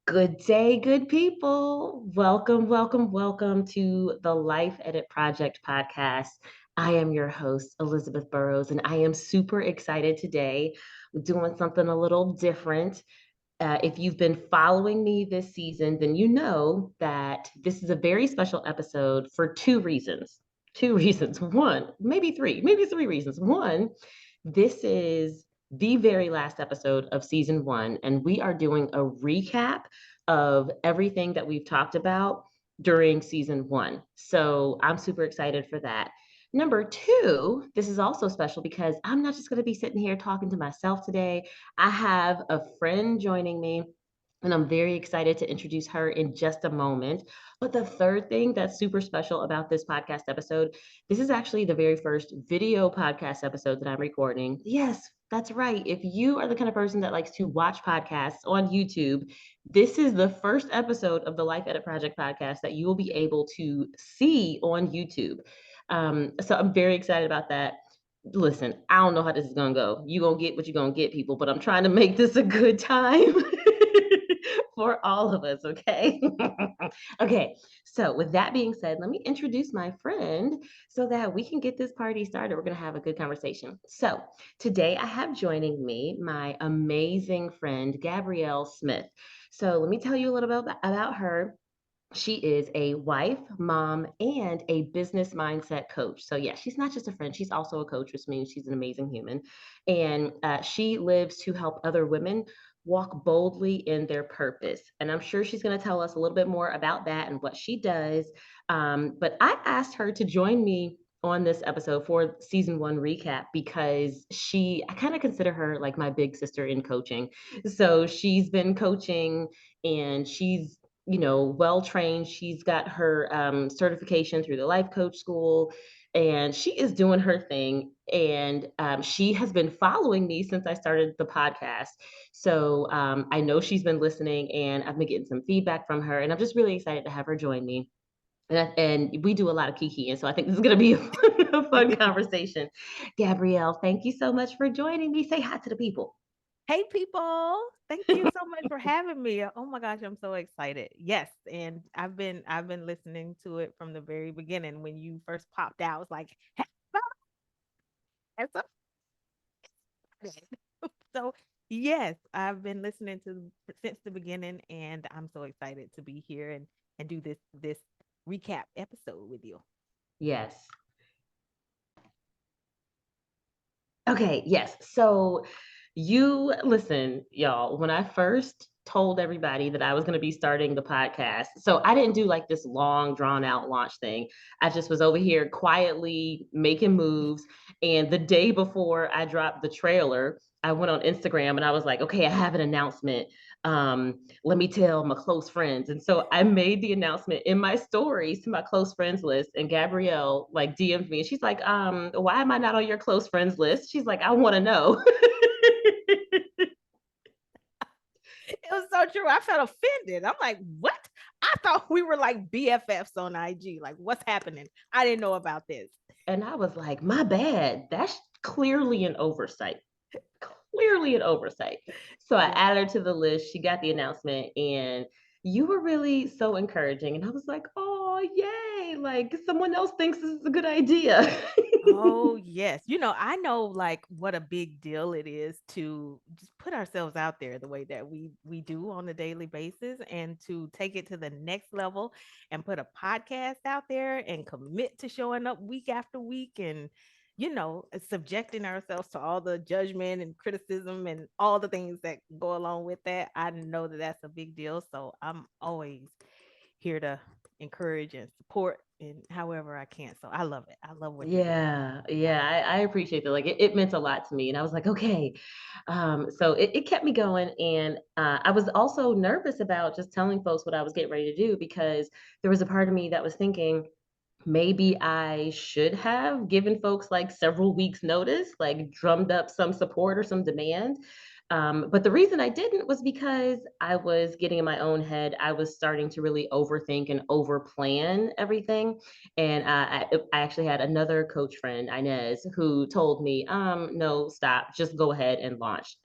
Good day, good people. Welcome, welcome, welcome to the Life Edit Project podcast. I am your host, Elizabeth Burrows, and I am super excited today. We're doing something a little different. If you've been following me this season, then you know that this is a very special episode for two reasons. Two reasons. One, maybe three reasons. One, this is the very last episode of season one, and we are doing a recap of everything that we've talked about during season one. So I'm super excited for that. Number two, this is also special because I'm not just going to be sitting here talking to myself today. I have a friend joining me, and I'm very excited to introduce her in just a moment. But the third thing that's super special about this podcast episode, this is actually the very first video podcast episode that I'm recording. Yes, that's right. If you are the kind of person that likes to watch podcasts on YouTube, this is the first episode of the Life Edit Project podcast that you will be able to see on YouTube. So I'm very excited about that. Listen, I don't know how this is gonna go. You gonna get what you're gonna get, people, but I'm trying to make this a good time for all of us, okay? Okay, so with that being said, let me introduce my friend so that we can get this party started. We're gonna have a good conversation. So today I have joining me my amazing friend, Gabrielle Smith. So let me tell you a little bit about her. She is a wife, mom, and a business mindset coach. So, yeah, she's not just a friend, she's also a coach, which means she's an amazing human. And she lives to help other women walk boldly in their purpose. And I'm sure she's going to tell us a little bit more about that and what she does. But I asked her to join me on this episode for season one recap because I kind of consider her like my big sister in coaching. So she's been coaching and she's well trained. She's got her certification through the life coach school, and she is doing her thing. And she has been following me since I started the podcast. So I know she's been listening, and I've been getting some feedback from her. And I'm just really excited to have her join me. And we do a lot of kiki, and so I think this is going to be a fun conversation. Gabrielle, thank you so much for joining me. Say hi to the people. Hey people, thank you so much for having me. Oh my gosh, I'm so excited. Yes, and I've been listening to it from the very beginning when you first popped out. I was like, "Hey, that's so excited." So yes, I've been listening to since the beginning, and I'm so excited to be here and do this recap episode with you. Yes. Okay, yes. So you listen, y'all, when I first told everybody that I was going to be starting the podcast, so I didn't do like this long drawn out launch thing. I just was over here quietly making moves. And the day before I dropped the trailer, I went on Instagram and I was like, okay, I have an announcement. Let me tell my close friends. And so I made the announcement in my stories to my close friends list. And Gabrielle like DM'd me and she's like, why am I not on your close friends list? She's like, I want to know. It was so true. I felt offended. I'm like, what? I thought we were like BFFs on IG. Like, what's happening? I didn't know about this. And I was like, my bad. That's clearly an oversight. Clearly an oversight. So I Yeah. added her to the list. She got the announcement, and you were really so encouraging. And I was like, oh, yay. Like someone else thinks this is a good idea. Oh, yes. I know like what a big deal it is to just put ourselves out there the way that we do on a daily basis and to take it to the next level and put a podcast out there and commit to showing up week after week and subjecting ourselves to all the judgment and criticism and all the things that go along with that. I know that that's a big deal, so I'm always here to encourage and support in however I can. So I love it. I love what you're doing. Yeah, I appreciate that. Like it meant a lot to me. And I was like, okay. So it kept me going. And I was also nervous about just telling folks what I was getting ready to do because there was a part of me that was thinking, maybe I should have given folks like several weeks notice, like drummed up some support or some demand. But the reason I didn't was because I was getting in my own head. I was starting to really overthink and overplan everything. And I actually had another coach friend, Inez, who told me, no, stop, just go ahead and launch.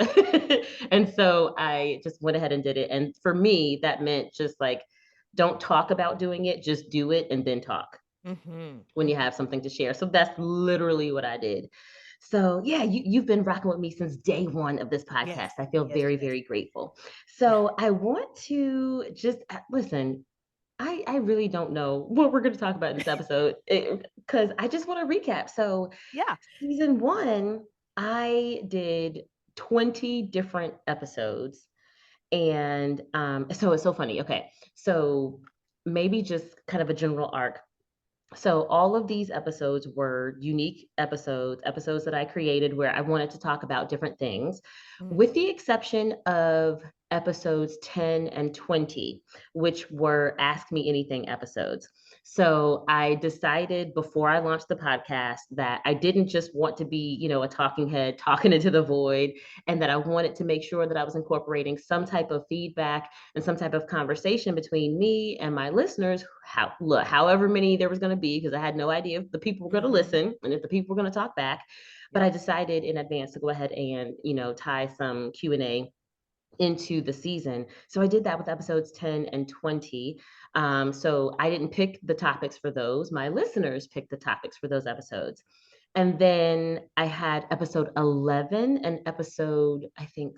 And so I just went ahead and did it. And for me, that meant just like, don't talk about doing it, just do it and then talk Mhm. when you have something to share. So that's literally what I did. So yeah, you've been rocking with me since day one of this Yes. podcast. I feel Yes, very, yes. very grateful. Yeah. So I want to just listen. I really don't know what we're going to talk about in this episode because I just want to recap. So Yeah. season one, I did 20 different episodes. And so it's so funny. Okay. So maybe just kind of a general arc. So all of these episodes were unique episodes, episodes that I created where I wanted to talk about different things, Mhm. with the exception of episodes 10 and 20, which were Ask Me Anything episodes. So I decided before I launched the podcast that I didn't just want to be, a talking head talking into the void, and that I wanted to make sure that I was incorporating some type of feedback and some type of conversation between me and my listeners, however many there was going to be, because I had no idea if the people were going to Mhm. listen and if the people were going to talk back. But I Yep. decided in advance to go ahead and tie some Q&A into the season. So I did that with episodes 10 and 20. So I didn't pick the topics for those. My listeners picked the topics for those episodes. And then I had episode 11 and episode, I think,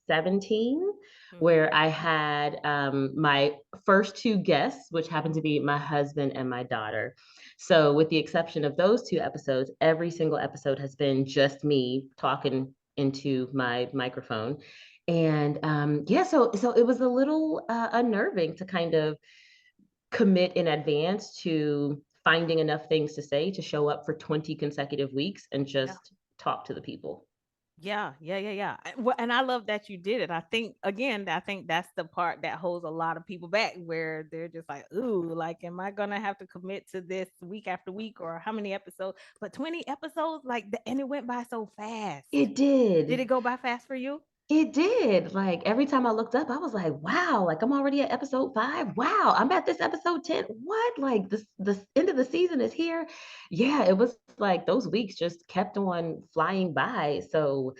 17, Mhm. where I had my first two guests, which happened to be my husband and my daughter. So, with the exception of those two episodes, every single episode has been just me talking into my microphone. And yeah, so it was a little unnerving to kind of commit in advance to finding enough things to say to show up for 20 consecutive weeks and Yeah. just talk to the people. Yeah, yeah, yeah, yeah. Well, and I love that you did it. I think that's the part that holds a lot of people back, where they're just like, "Ooh, like, am I gonna have to commit to this week after week, or how many episodes?" But 20 episodes, like, and it went by so fast. It Did it did. go by fast for you? It did. Like every time I looked up, I was like, wow, like I'm already at episode 5. Wow, I'm at this episode 10. What? Like this end of the season is here. Yeah, it was like those weeks just kept on flying by. So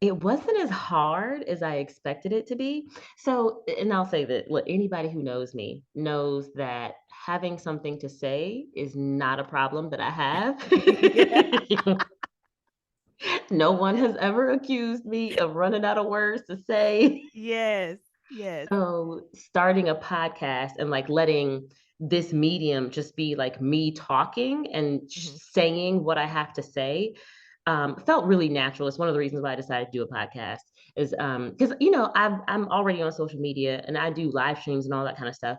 it wasn't as hard as I expected it to be. So, and I'll say that, look, anybody who knows me knows that having something to say is not a problem that I Yeah. have. No one has ever accused me of running out of words to say. Yes. Yes. So, starting a podcast and like letting this medium just be like me talking and Mhm. saying what I have to say felt really natural. It's one of the reasons why I decided to do a podcast is because I'm already on social media and I do live streams and all that kind of stuff,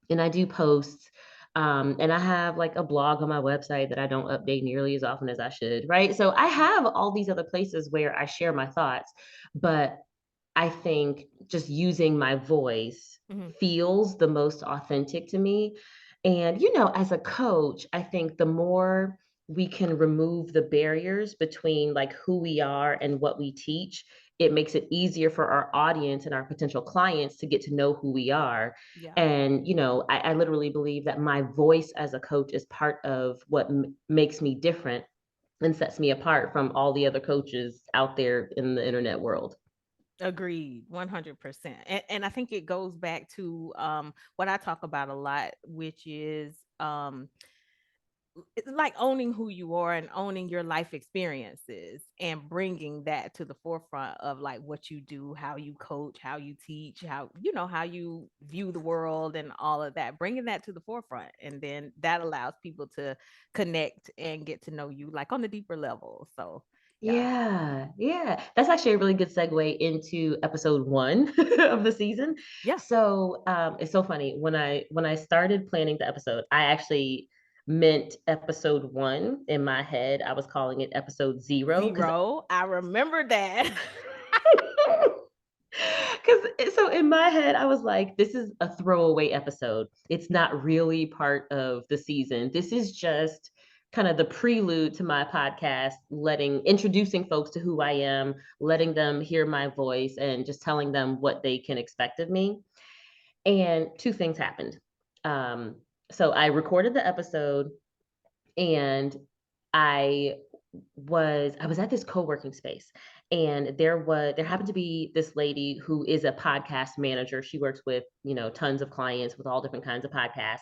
and I do posts. And I have like a blog on my website that I don't update nearly as often as I should, right? So I have all these other places where I share my thoughts, but I think just using my voice Mhm. feels the most authentic to me. And, as a coach, I think the more we can remove the barriers between like who we are and what we teach, it makes it easier for our audience and our potential clients to get to know who we are. Yeah. And, I literally believe that my voice as a coach is part of what makes me different and sets me apart from all the other coaches out there in the internet world. Agreed, 100%. And I think it goes back to what I talk about a lot, which is it's like owning who you are and owning your life experiences and bringing that to the forefront of like what you do, how you coach, how you teach, how you view the world and all of that, bringing that to the forefront. And then that allows people to connect and get to know you like on a deeper level. So, yeah. Yeah, yeah. That's actually a really good segue into episode 1 of the season. Yeah. So, it's so funny. When I started planning the episode, I actually meant episode 1 in my head. I was calling it episode 0 because 0. I remember that. so in my head, I was like, this is a throwaway episode. It's not really part of the season. This is just kind of the prelude to my podcast, introducing folks to who I am, letting them hear my voice, and just telling them what they can expect of me. And two things happened. Um, so I recorded the episode, and I I was at this co-working space, and there happened to be this lady who is a podcast manager. She works with, tons of clients with all different kinds of podcasts.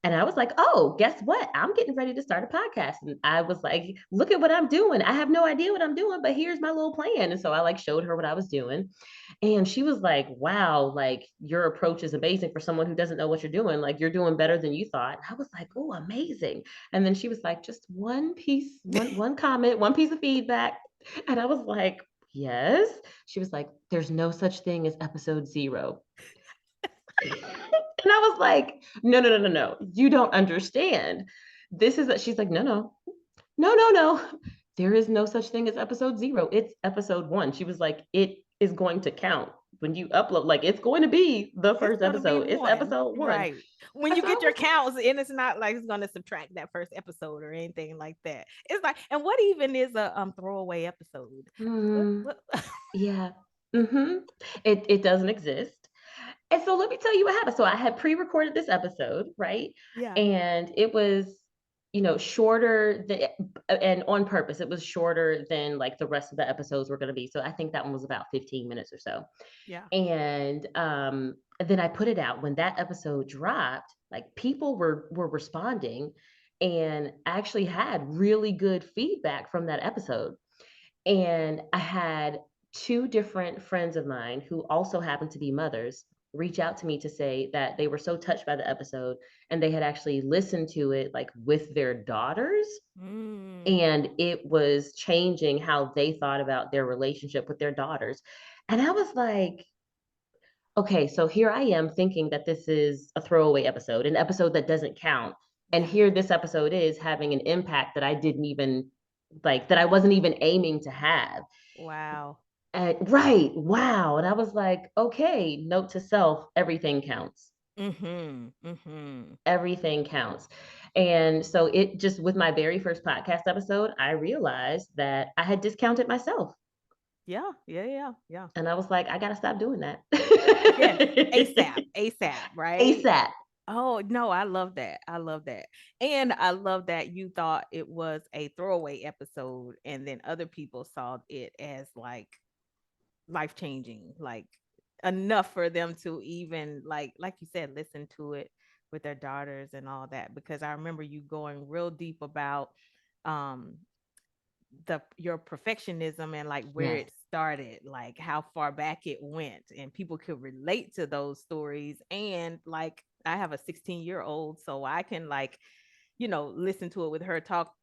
And I was like, "Oh, guess what? I'm getting ready to start a podcast." And I was like, "Look at what I'm doing. I have no idea what I'm doing, but here's my little plan." And so I like showed her what I was doing. And she was like, "Wow, like your approach is amazing for someone who doesn't know what you're doing. Like you're doing better than you thought." And I was like, "Oh, amazing." And then she was like, "Just one piece, one comment, one piece of feedback." And I was like, "Yes." She was like, "There's no such thing as episode 0." And I was like, "No, no, no, no, no. You don't understand. This is a," she's like, "No, no. No, no, no. There is no such thing as episode 0. It's episode 1." She was like, "It is going to count when you upload. Like, it's going to be the It's first gonna be episode. It's one, episode 1." right? When And you so I get your was counts, and it's not like it's gonna subtract that first episode or anything like that. It's like, and what even is a throwaway episode? mm, What? yeah. Mhm. It doesn't exist. And so let me tell you what happened. So I had pre-recorded this episode, right? Yeah, And it was, shorter than, and on purpose, it was shorter than like the rest of the episodes were going to be. So I think that one was about 15 minutes or so. yeah. And then I put it out. When that episode dropped, like people were responding, and I actually had really good feedback from that episode. And I had two different friends of mine who also happen to be mothers reach out to me to say that they were so touched by the episode, and they had actually listened to it like with their daughters, Mm, and it was changing how they thought about their relationship with their daughters. And I was like, "Okay, so here I am thinking that this is a throwaway episode, an episode that doesn't count. And yeah. here this episode is having an impact that I didn't even that I wasn't even aiming to have." Wow. Right. Wow. And I was like, "Okay, note to self, everything counts. Mhm. Mhm. Everything counts." And so it just, with my very first podcast episode, I realized that I had discounted myself. Yeah. Yeah. Yeah. Yeah. And I was like, "I got to stop doing that." Yes. ASAP. ASAP. Right. ASAP. Oh, no, I love that. I love that. And I love that you thought it was a throwaway episode, and then other people saw it as like life changing, like enough for them to even like you said, listen to it with their daughters and all that. Because I remember you going real deep about um the your perfectionism and like where Yes. it started, like how far back it went, and people could relate to those stories. And like I have a 16-year-old, so I can like, listen to it with her, talk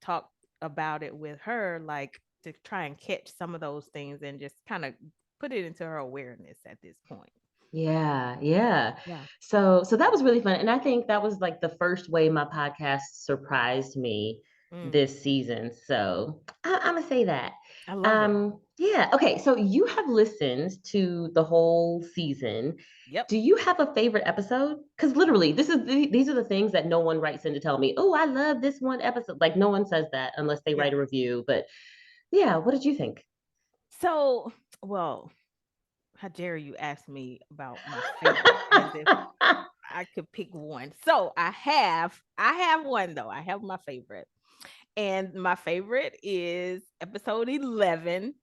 about it with her, like to try and catch some of those things and just kind of put it into her awareness at this point. Yeah, yeah. Yeah. So that was really fun, and I think that was, like, the first way my podcast surprised me Mm, this season, so Imma say that. I love it. Yeah, okay, so you have listened to the whole season. Yep. Do you have a favorite episode? Because literally, these are the things that no one writes in to tell me, "Oh, I love this one episode." Like, no one says that unless they Yeah. write a review, but yeah, what did you think? So, well, how dare you ask me about my favorite as if I could pick one. So I have one though. I have my favorite. And my favorite is episode 11,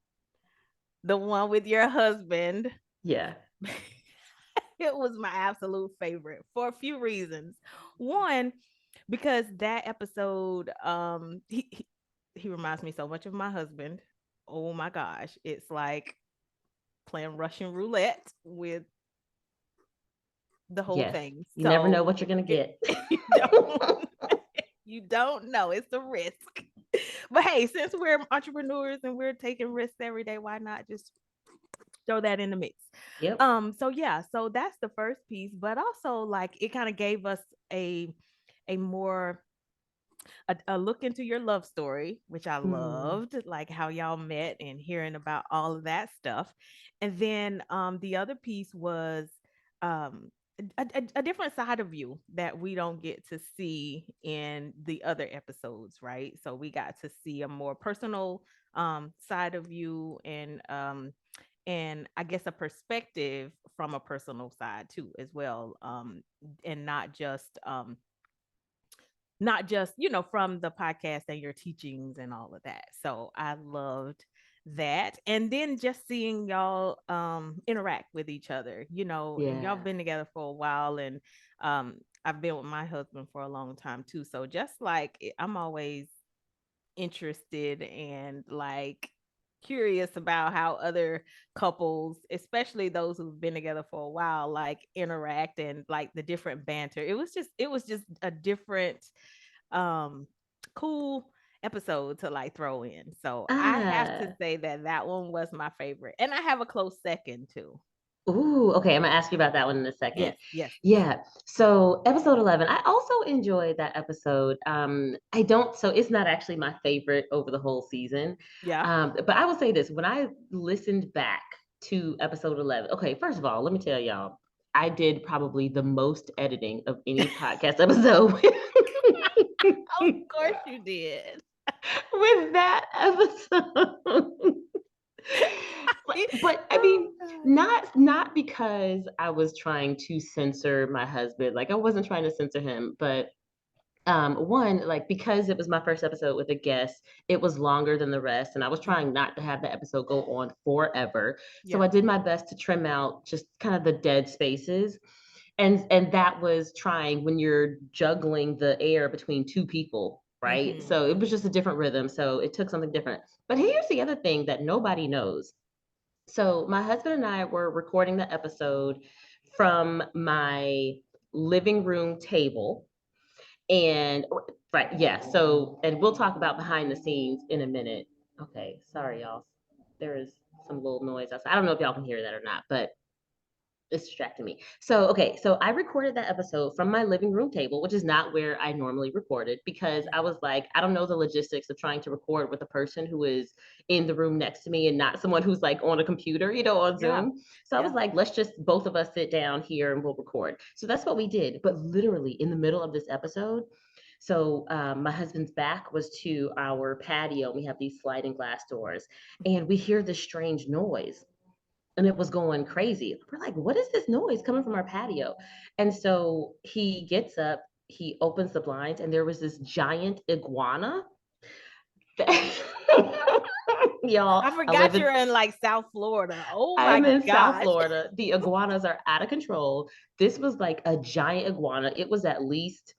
the one with your husband. Yeah, It was my absolute favorite for a few reasons. One, because that episode, he reminds me so much of my husband. Oh my gosh. It's like playing Russian roulette with the whole yes. thing. You never know So what you're gonna it, get. you don't you don't know. It's a risk. But hey, since we're entrepreneurs and we're taking risks every day, why not just throw that in the mix? Yep. So yeah, so that's the first piece, but also like it kind of gave us a more a look into your love story, which I Mm. loved, like how y'all met and hearing about all of that stuff. And then the other piece was um a different side of you that we don't get to see in the other episodes, right? So we got to see a more personal side of you, and I guess a perspective from a personal side too as well, and not just from the podcast and your teachings and all of that. So I loved that. And then just seeing y'all interact with each other, and y'all Yeah. been together for a while, and I've been with my husband for a long time too. So just like I'm always interested and like curious about how other couples, especially those who've been together for a while, like interact, and like the different banter. It was just a different um cool episode to like throw in. So I have to Ah. say that that one was my favorite, and I have a close second too. Ooh, okay, I'm gonna ask you about that one in a second. Yes, yes. Yeah. So episode 11, I also enjoyed that episode. I don't, so it's not actually my favorite over the whole season. Yeah. But I will say this, when I listened back to episode 11, okay, first of all, let me tell y'all, I did probably the most editing of any podcast episode Of course you did. with that episode. But I Oh mean, gosh. not because I was trying to censor my husband. Like I wasn't trying to censor him, but one, like because it was my first episode with a guest, it was longer than the rest, and I was Mhm. trying not to have the episode go on forever. So Yeah. I did my best to trim out just kind of the dead spaces. And that was trying when you're juggling the air between two people, right? Mhm. So it was Mhm. just a different rhythm. So it took something different. But here's the other thing that nobody knows. So my husband and I were recording the episode from my living room table. And right, yeah. So, and we'll talk about behind the scenes in a minute. Okay, sorry, y'all. There is some little noise outside. I don't know if y'all can hear that or not, but it's distracting me. So, okay, so I recorded that episode from my living room table, which is not where I normally recorded because Yeah. I was like, I don't know the logistics of trying to record with a person who is in the room next to me and not someone who's like on a computer, on Yeah. Zoom. So I was Yeah. like, let's just both of us sit down here and we'll record. So that's what we did. But literally in the middle of this episode, so my husband's back was to our patio. We have these sliding glass doors, and we hear this strange noise and it was going crazy. We're like, what is this noise coming from our patio? And so he gets up, he opens the blinds, and there was this giant iguana. Y'all, I I live forgot you're in in like South Florida. Oh I'm my in South gosh. Florida. The iguanas are out of control. This was like a giant iguana. It was at least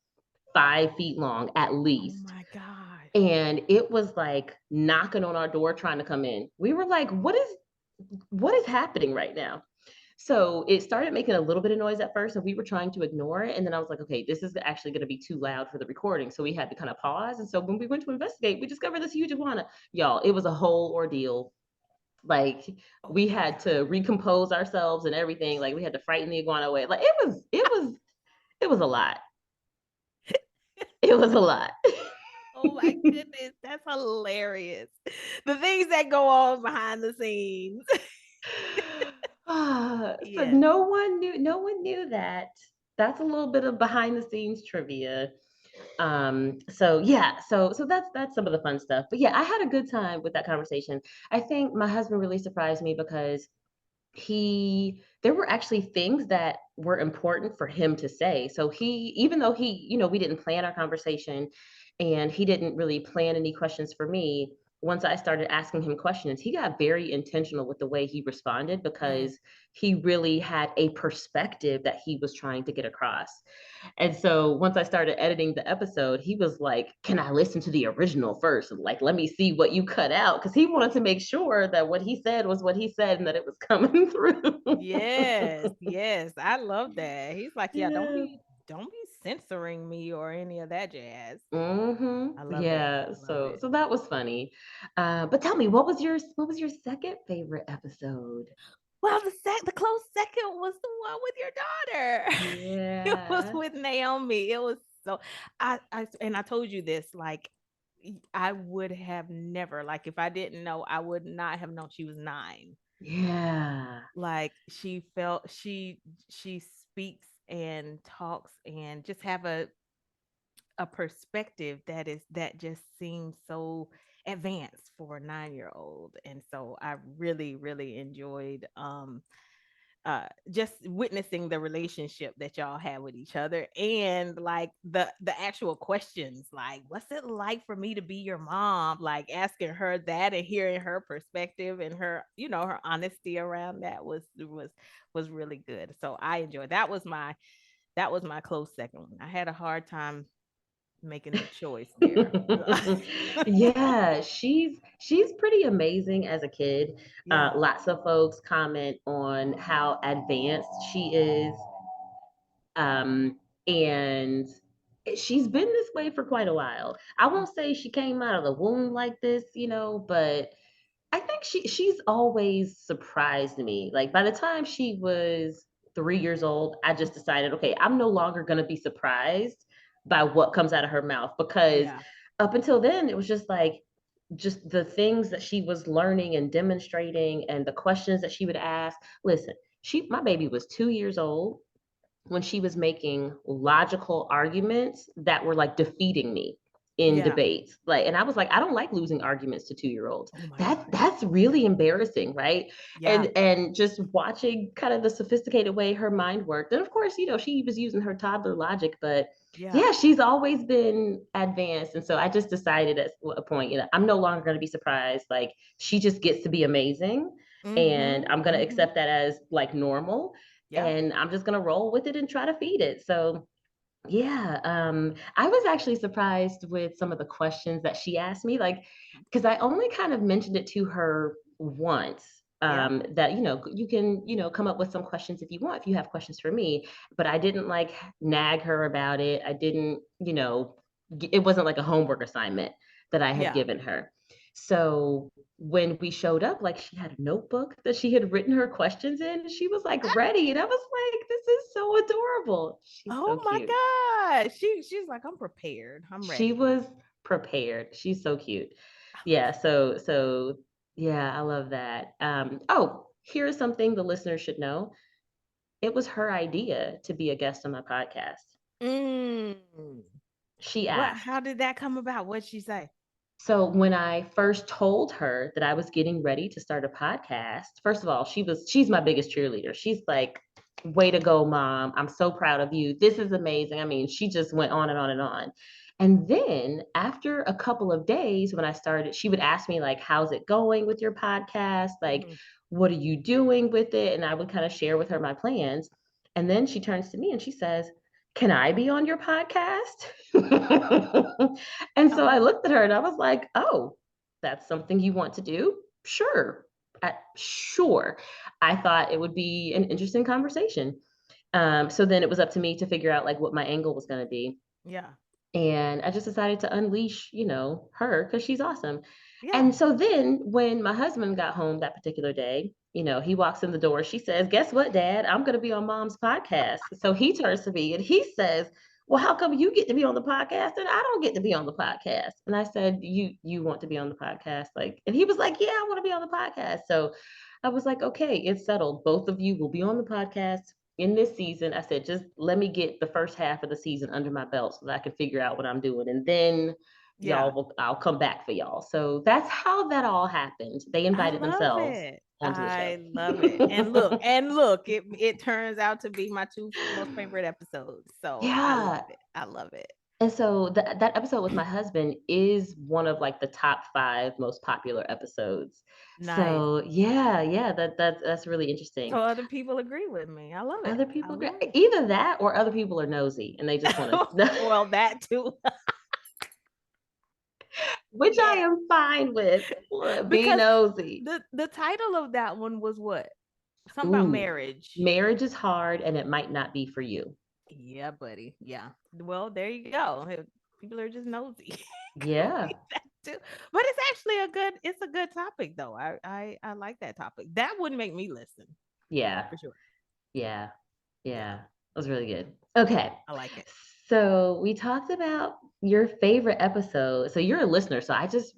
5 feet long, at Oh least. my gosh. And it was like knocking on our door trying to come in. We were like, what is happening right now? So it started making a little bit of noise at first, and we were trying to ignore it. And then I was like, okay, this is actually going to be too loud for the recording. So we had to kind of pause. And so when we went to investigate, we discovered this huge iguana. Y'all, it was a whole ordeal. Like Oh we my had to gosh. recompose ourselves and everything. Like we had to frighten the iguana away. Like it was a lot. It was a lot. Oh my goodness, that's hilarious. The things that go on behind the scenes. So Yes. no one knew that. That's a little bit of behind the scenes trivia. So yeah, so that's some of the fun stuff. But yeah, I had a good time with that conversation. I think my husband really surprised me because he there were actually things that were important for him to say. So he even though we didn't plan our conversation and he didn't really plan any questions for me, once I started asking him questions, he got very intentional with the way he responded Mm. because he really had a perspective that he was trying to get across. And so once I started editing the episode, he was like, "Can I listen to the original first? Like, let me see what you cut out." Because he wanted to make sure that what he said was what he said and that it was coming through. Yes, yes. I love that. He's like, yeah, don't Yeah. be don't be censoring me or any of that jazz. I love it. Yeah. I love So it. so that was funny. But tell me, what was your second favorite episode? Well, the close second was the one with your daughter. It was Yeah. with Naomi. It was so I told you this, like I would have never, like if I didn't know, I would not have known she was 9. Yeah. Like she speaks and talks and just have a perspective that just seems so advanced for a 9-year old. And so I really really enjoyed just witnessing the relationship that y'all had with each other, and like the actual questions, like what's it like for me to be your mom, like asking her that and hearing her perspective and her, her honesty around that was really good. So I enjoyed that was my close second one. I had a hard time making the choice there. Yeah, she's pretty amazing as a kid. Yeah. Lots of folks comment on how advanced she is, and she's been this way for quite a while. I won't say she came out of the womb like this, but I think she's always surprised me. Like by the time she was 3 years old, I just decided, okay, I'm no longer gonna be surprised by what comes out of her mouth, because Yeah. up until then it was just like just the things that she was learning and demonstrating and the questions that she would ask. Listen, my baby was 2 years old when she was making logical arguments that were like defeating me in Yeah. debates. Like, and I was like, I don't like losing arguments to 2-year-olds. Oh my That's god. that's Yeah. really embarrassing, right? Yeah. And just watching kind of the sophisticated way her mind worked. And of course, she was using her toddler logic, but Yeah. yeah, she's always been advanced. And so I just decided at a point, I'm no longer going to be surprised. Like, she just gets to be amazing. And Mhm. I'm going to Mhm. accept that as like normal, Yeah. and I'm just gonna roll with it and try to feed it. So yeah, I was actually surprised with some of the questions that she asked me, like, because I only kind of mentioned it to her once. Yeah. That you can come up with some questions if you want, if you have questions for me, but I didn't like nag her about it. I didn't, it wasn't like a homework assignment that I had Yeah. given her. So when we showed up, like, she had a notebook that she had written her questions in. She was like ready, and I was like, this is so adorable. She's so Oh cute. my god. She's like, I'm prepared. I'm She ready. was prepared. She's so cute. I love Yeah, it. so yeah, I love that. Oh, here's something the listeners should know. It was her idea to be a guest on my podcast. Mm. She What asked. how did that come about? What'd she say? So when I first told her that I was getting ready to start a podcast, first of all, she's my biggest cheerleader. She's like, "Way to go, mom. I'm so proud of you. This is amazing." I mean, she just went on and on and on. And then after a couple of days when I started, she would ask me like, "How's it going with your podcast? Like, Mhm. what are you doing with it?" And I would kind of share with her my plans. And then she turns to me and she says, "Can I be on your podcast?" And so I Oh, looked at her and I was like, "Oh, that's something you want to do? Sure." Sure. I thought it would be an interesting conversation. So then it was up to me to figure out like what my angle was going to be. yeah. And I just decided to unleash, her, because she's awesome. Yeah. And so then when my husband got home that particular day, he walks in the door. She says, "Guess what, Dad? I'm going to be on Mom's podcast." So he turns to me and he says, "Well, how come you get to be on the podcast and I don't get to be on the podcast?" And I said, "You want to be on the podcast?" Like, and he was like, "Yeah, I want to be on the podcast." So I was like, "Okay, it's settled. Both of you will be on the podcast in this season." I said, "Just let me get the first half of the season under my belt so that I can figure out what I'm doing. And then Yeah. I'll come back for y'all." So that's how that all happened. They I invited love themselves it. onto the show. I love it. And look, it turns out to be my two most favorite episodes. So I love Yeah. it. I love it. And so that episode with my husband is one of like the top 5 most popular episodes. Nice. So yeah, yeah, that's really So interesting. other people agree with me. I love it. Other I people agree. love Either that or other people are nosy and they just want to, well, that too. which I Yeah. am fine with. Be Because nosy. the title of that one was what? Something about Ooh, marriage. marriage is hard and it might not be for you. Yeah, buddy. Yeah. Well, there you go. People are just nosy. Could Yeah. be that too. But it's a good topic though. I like that topic. That would make me listen Yeah. for sure. Yeah. Yeah. Yeah. It was really good. Okay. I like it. So we talked about your favorite episode. So you're a listener. So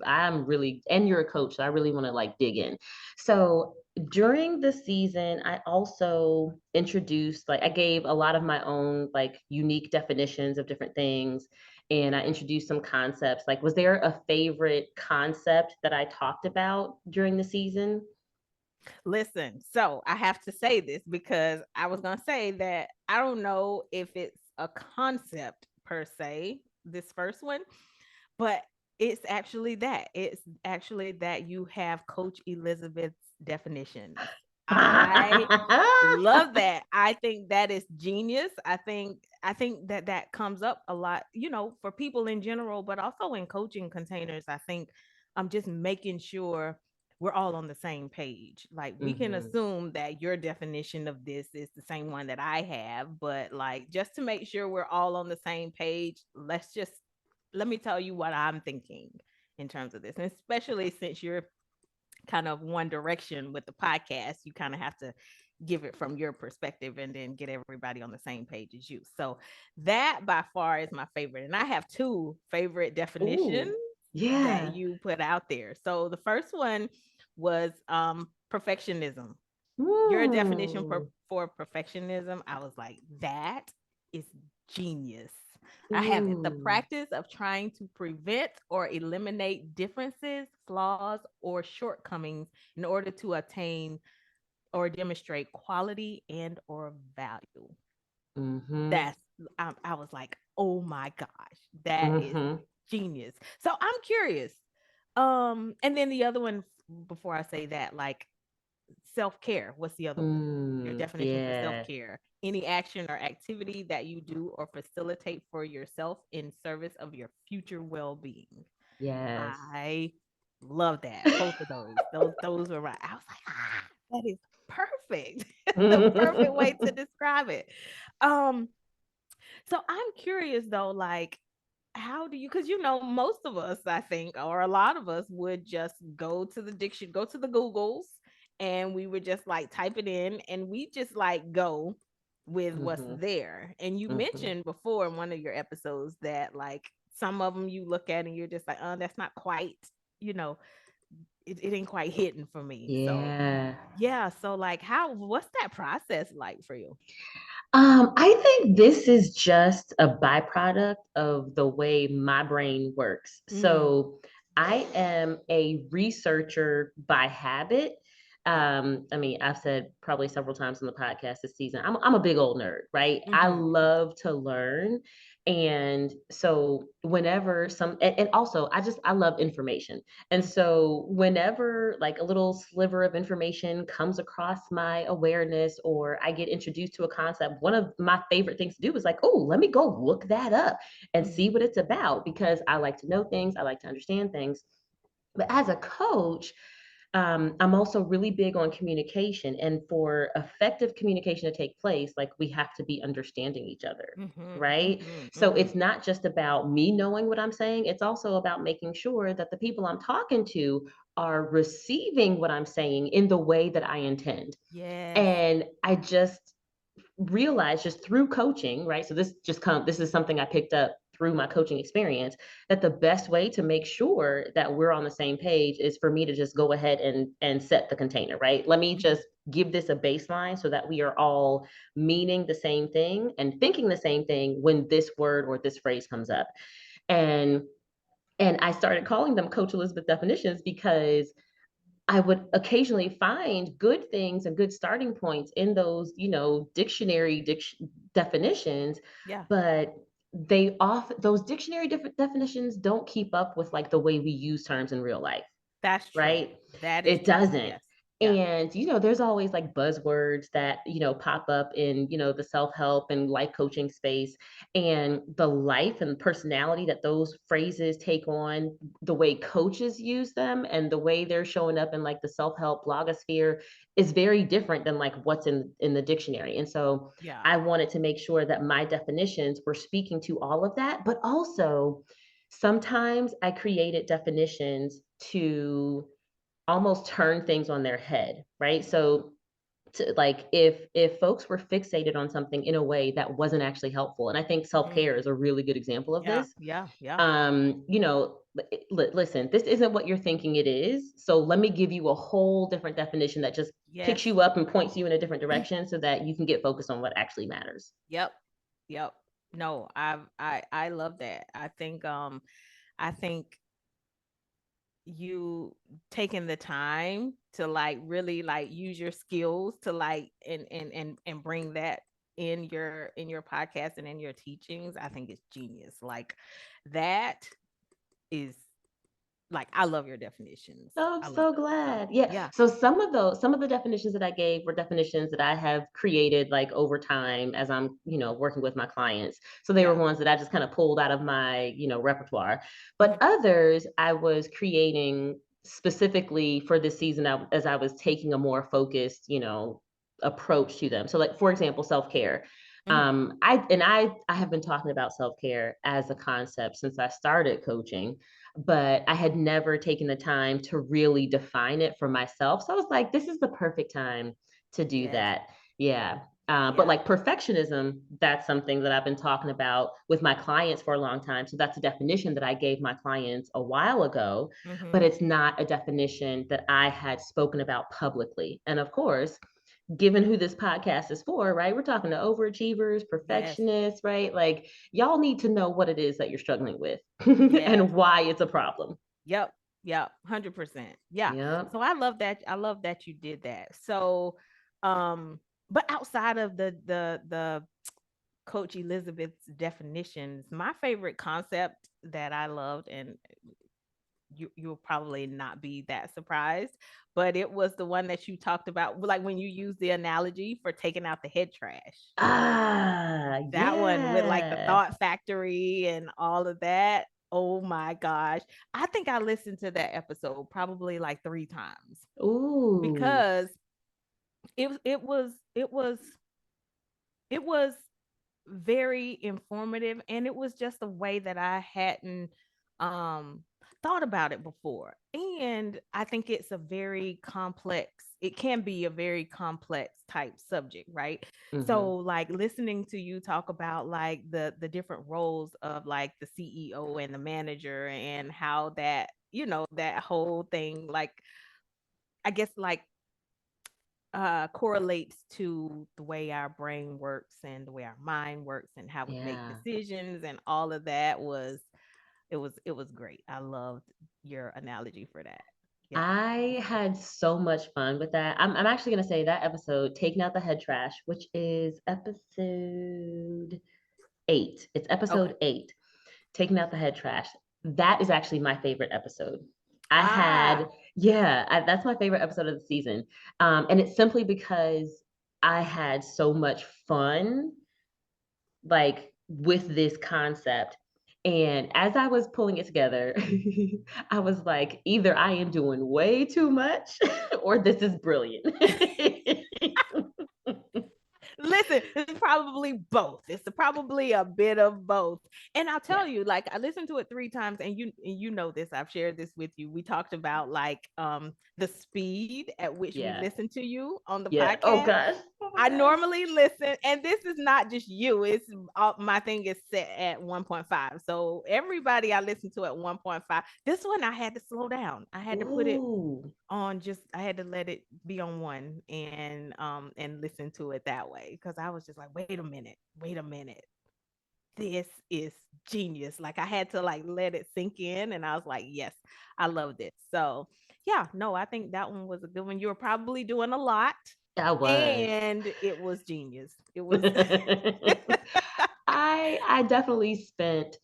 I'm really, and you're a coach. So I really want to like dig in. So during the season, I also introduced, like, I gave a lot of my own, like, unique definitions of different things, and I introduced some concepts. Like, was there a favorite concept that I talked about during the season? Listen, so I have to say this because I was going to say that I don't know if it's a concept per se, this first one, but it's actually that. It's actually that you have Coach Elizabeth's definitions. I love that. I think that is genius. I think that that comes up a lot, for people in general, but also in coaching containers. I think I'm just making sure we're all on the same page. Like we can Mhm. assume that your definition of this is the same one that I have, but like just to make sure we're all on the same page, let me tell you what I'm thinking in terms of this. And especially since you're kind of one direction with the podcast, you kind of have to give it from your perspective and then get everybody on the same page as you. So that by far is my favorite. And I have two favorite definitions Ooh, that yeah. you put out there. So the first one was perfectionism. Your definition Ooh, for perfectionism, I was like, that is genius. I have it. The ooh, practice of trying to prevent or eliminate differences, flaws, or shortcomings in order to attain or demonstrate quality and or value. mhm, That's I was like, oh my gosh, that is mhm, genius. So I'm curious. And then the other one before I say that, like self-care. What's the other one? Your definition for yeah, self-care. Any action or activity that you do or facilitate for yourself in service of your future well-being. yes. I love that. Both of those. Those were right. I was like, that is perfect. The perfect way to describe it. Um, so I'm curious though, like, how do you, because most of us, I think, or a lot of us would just go to the diction, go to the Googles, and we would just like type it in and we just like go with what's Mhm, there. And you mhm. mentioned before in one of your episodes that like some of them you look at and you're just like, oh, that's not quite, you know, it ain't quite hitting for me. So Yeah. yeah. So like what's that process like for you? I think this is just a byproduct of the way my brain works. Mm, So I am a researcher by habit. yeah. I mean, I've said probably several times on the podcast this season, I'm a big old nerd, right? I Mm-hmm. love to learn. And so whenever and also I love information. And Mm-hmm. so whenever like a little sliver of information comes across my awareness or I get introduced to a concept, one of my favorite things to do is like, oh, let me go look that up and see Mm-hmm. what it's about because I like to know things, I like to understand things. But as a coach, I'm also really big on communication. And for effective communication to take place, like we have to be understanding each other. Mm-hmm. Right. Mm-hmm. So Mm-hmm. it's not just about me knowing what I'm saying, it's also about making sure that the people I'm talking to are receiving what I'm saying in the way that I intend. Yes. And I just realized just through coaching, right? So this is something I picked up through my coaching experience that the best way to make sure that we're on the same page is for me to just go ahead and set the container, right? Let me Mhm. just give this a baseline so that we are all meaning the same thing and thinking the same thing when this word or this phrase comes up. And and I started calling them Coach Elizabeth definitions because I would occasionally find good things and good starting points in those, definitions, Yeah, but those dictionary definitions don't keep up with like the way we use terms in real life, that's true. right? That is It true. doesn't. Yes. Yeah. And, there's always like buzzwords that, pop up in, the self help and life coaching space. And the life and personality that those phrases take on, the way coaches use them and the way they're showing up in like the self help blogosphere is very different than like what's in the dictionary. And so Yeah. I wanted to make sure that my definitions were speaking to all of that, but also sometimes I created definitions to almost turn things on their head, right? So like if folks were fixated on something in a way that wasn't actually helpful, and I think self-care Mm. is a really good example of Yeah. this. Yeah. Yeah. Listen, this isn't what you're thinking it is. So let me give you a whole different definition that just picks Yes. you up and points you in a different direction so that you can get focused on what actually matters. Yep. Yep. No, I love that. I think you taking the time to like really like use your skills to like and bring that in your podcast and in your teachings, I think it's genius. Like that is like I love your definitions. Oh, I'm I love so those. So glad. Yeah. yeah. So some of the definitions that I gave were definitions that I have created like over time as I'm, working with my clients. So they were Yeah. ones that I just kind of pulled out of my, repertoire. But Mhm. others I was creating specifically for this season as I was taking a more focused, approach to them. So like for example, self-care. Mhm. I have been talking about self-care as a concept since I started coaching, but I had never taken the time to really define it for myself. So I was like, this is the perfect time to do Yes. that. Yeah. But Yeah. like perfectionism, that's something that I've been talking about with my clients for a long time. So that's a definition that I gave my clients a while ago, but Mhm. it's not a definition that I had spoken about publicly. And of course, given who this podcast is for, right? We're talking to overachievers, Yes. perfectionists, right? Like, y'all need to know what it is that you're struggling with Yes. and why it's a problem. Yep. Yep. 100%. Yeah. Yep. So I love that. I love that you did that. So, but outside of the Coach Elizabeth's definitions, my favorite concept that I loved, and you'll probably not be that surprised, but it was the one that you talked about, like when you use the analogy for taking out the head trash. Ah, That one with like the yeah. thought factory and all of that. Oh my gosh. I think I listened to that episode probably like 3 times Ooh, because it was very informative, and it was just a way that I hadn't um thought about it before. And I think it can be a very complex type subject, right? So hmm, like listening to you talk about like the different roles of like the CEO and the manager, and how that, that whole thing, like I guess like correlates to the way our brain works and the way our mind works and how we make yeah. decisions, and all of that was it was great. I loved your analogy for that. Yeah. I had so much fun with that. I'm actually going to say that episode, Taking Out the Head Trash, which is episode 8. It's Okay. episode 8. Taking out the head trash. That is actually my favorite episode. I had, Ah. yeah, that's my favorite episode of the season. And it's simply because I had so much fun, like with this concept. And as I was pulling it together, I was like, either I am doing way too much or this is brilliant. Listen, it's probably both. It's probably a bit of both. And I'll Yeah. tell you, like I listened to it 3 times, and you know this. I've shared this with you. We talked about like the speed at which we Yeah. listen to you on the Yeah. Oh podcast. gosh. Oh my I gosh. normally listen, and this is not just you. It's my thing is set at 1.5. So everybody I listen to at 1.5. This one I had to slow down. I had to put it Ooh. on, just I had to let it be on one, and listen to it that way, because I was just like, wait a minute, this is genius. Like I had to like let it sink in, and I was like, yes, I love this. So yeah, no, I think that one was a good one. You were probably doing a lot, I was. and it was genius. It was I definitely spent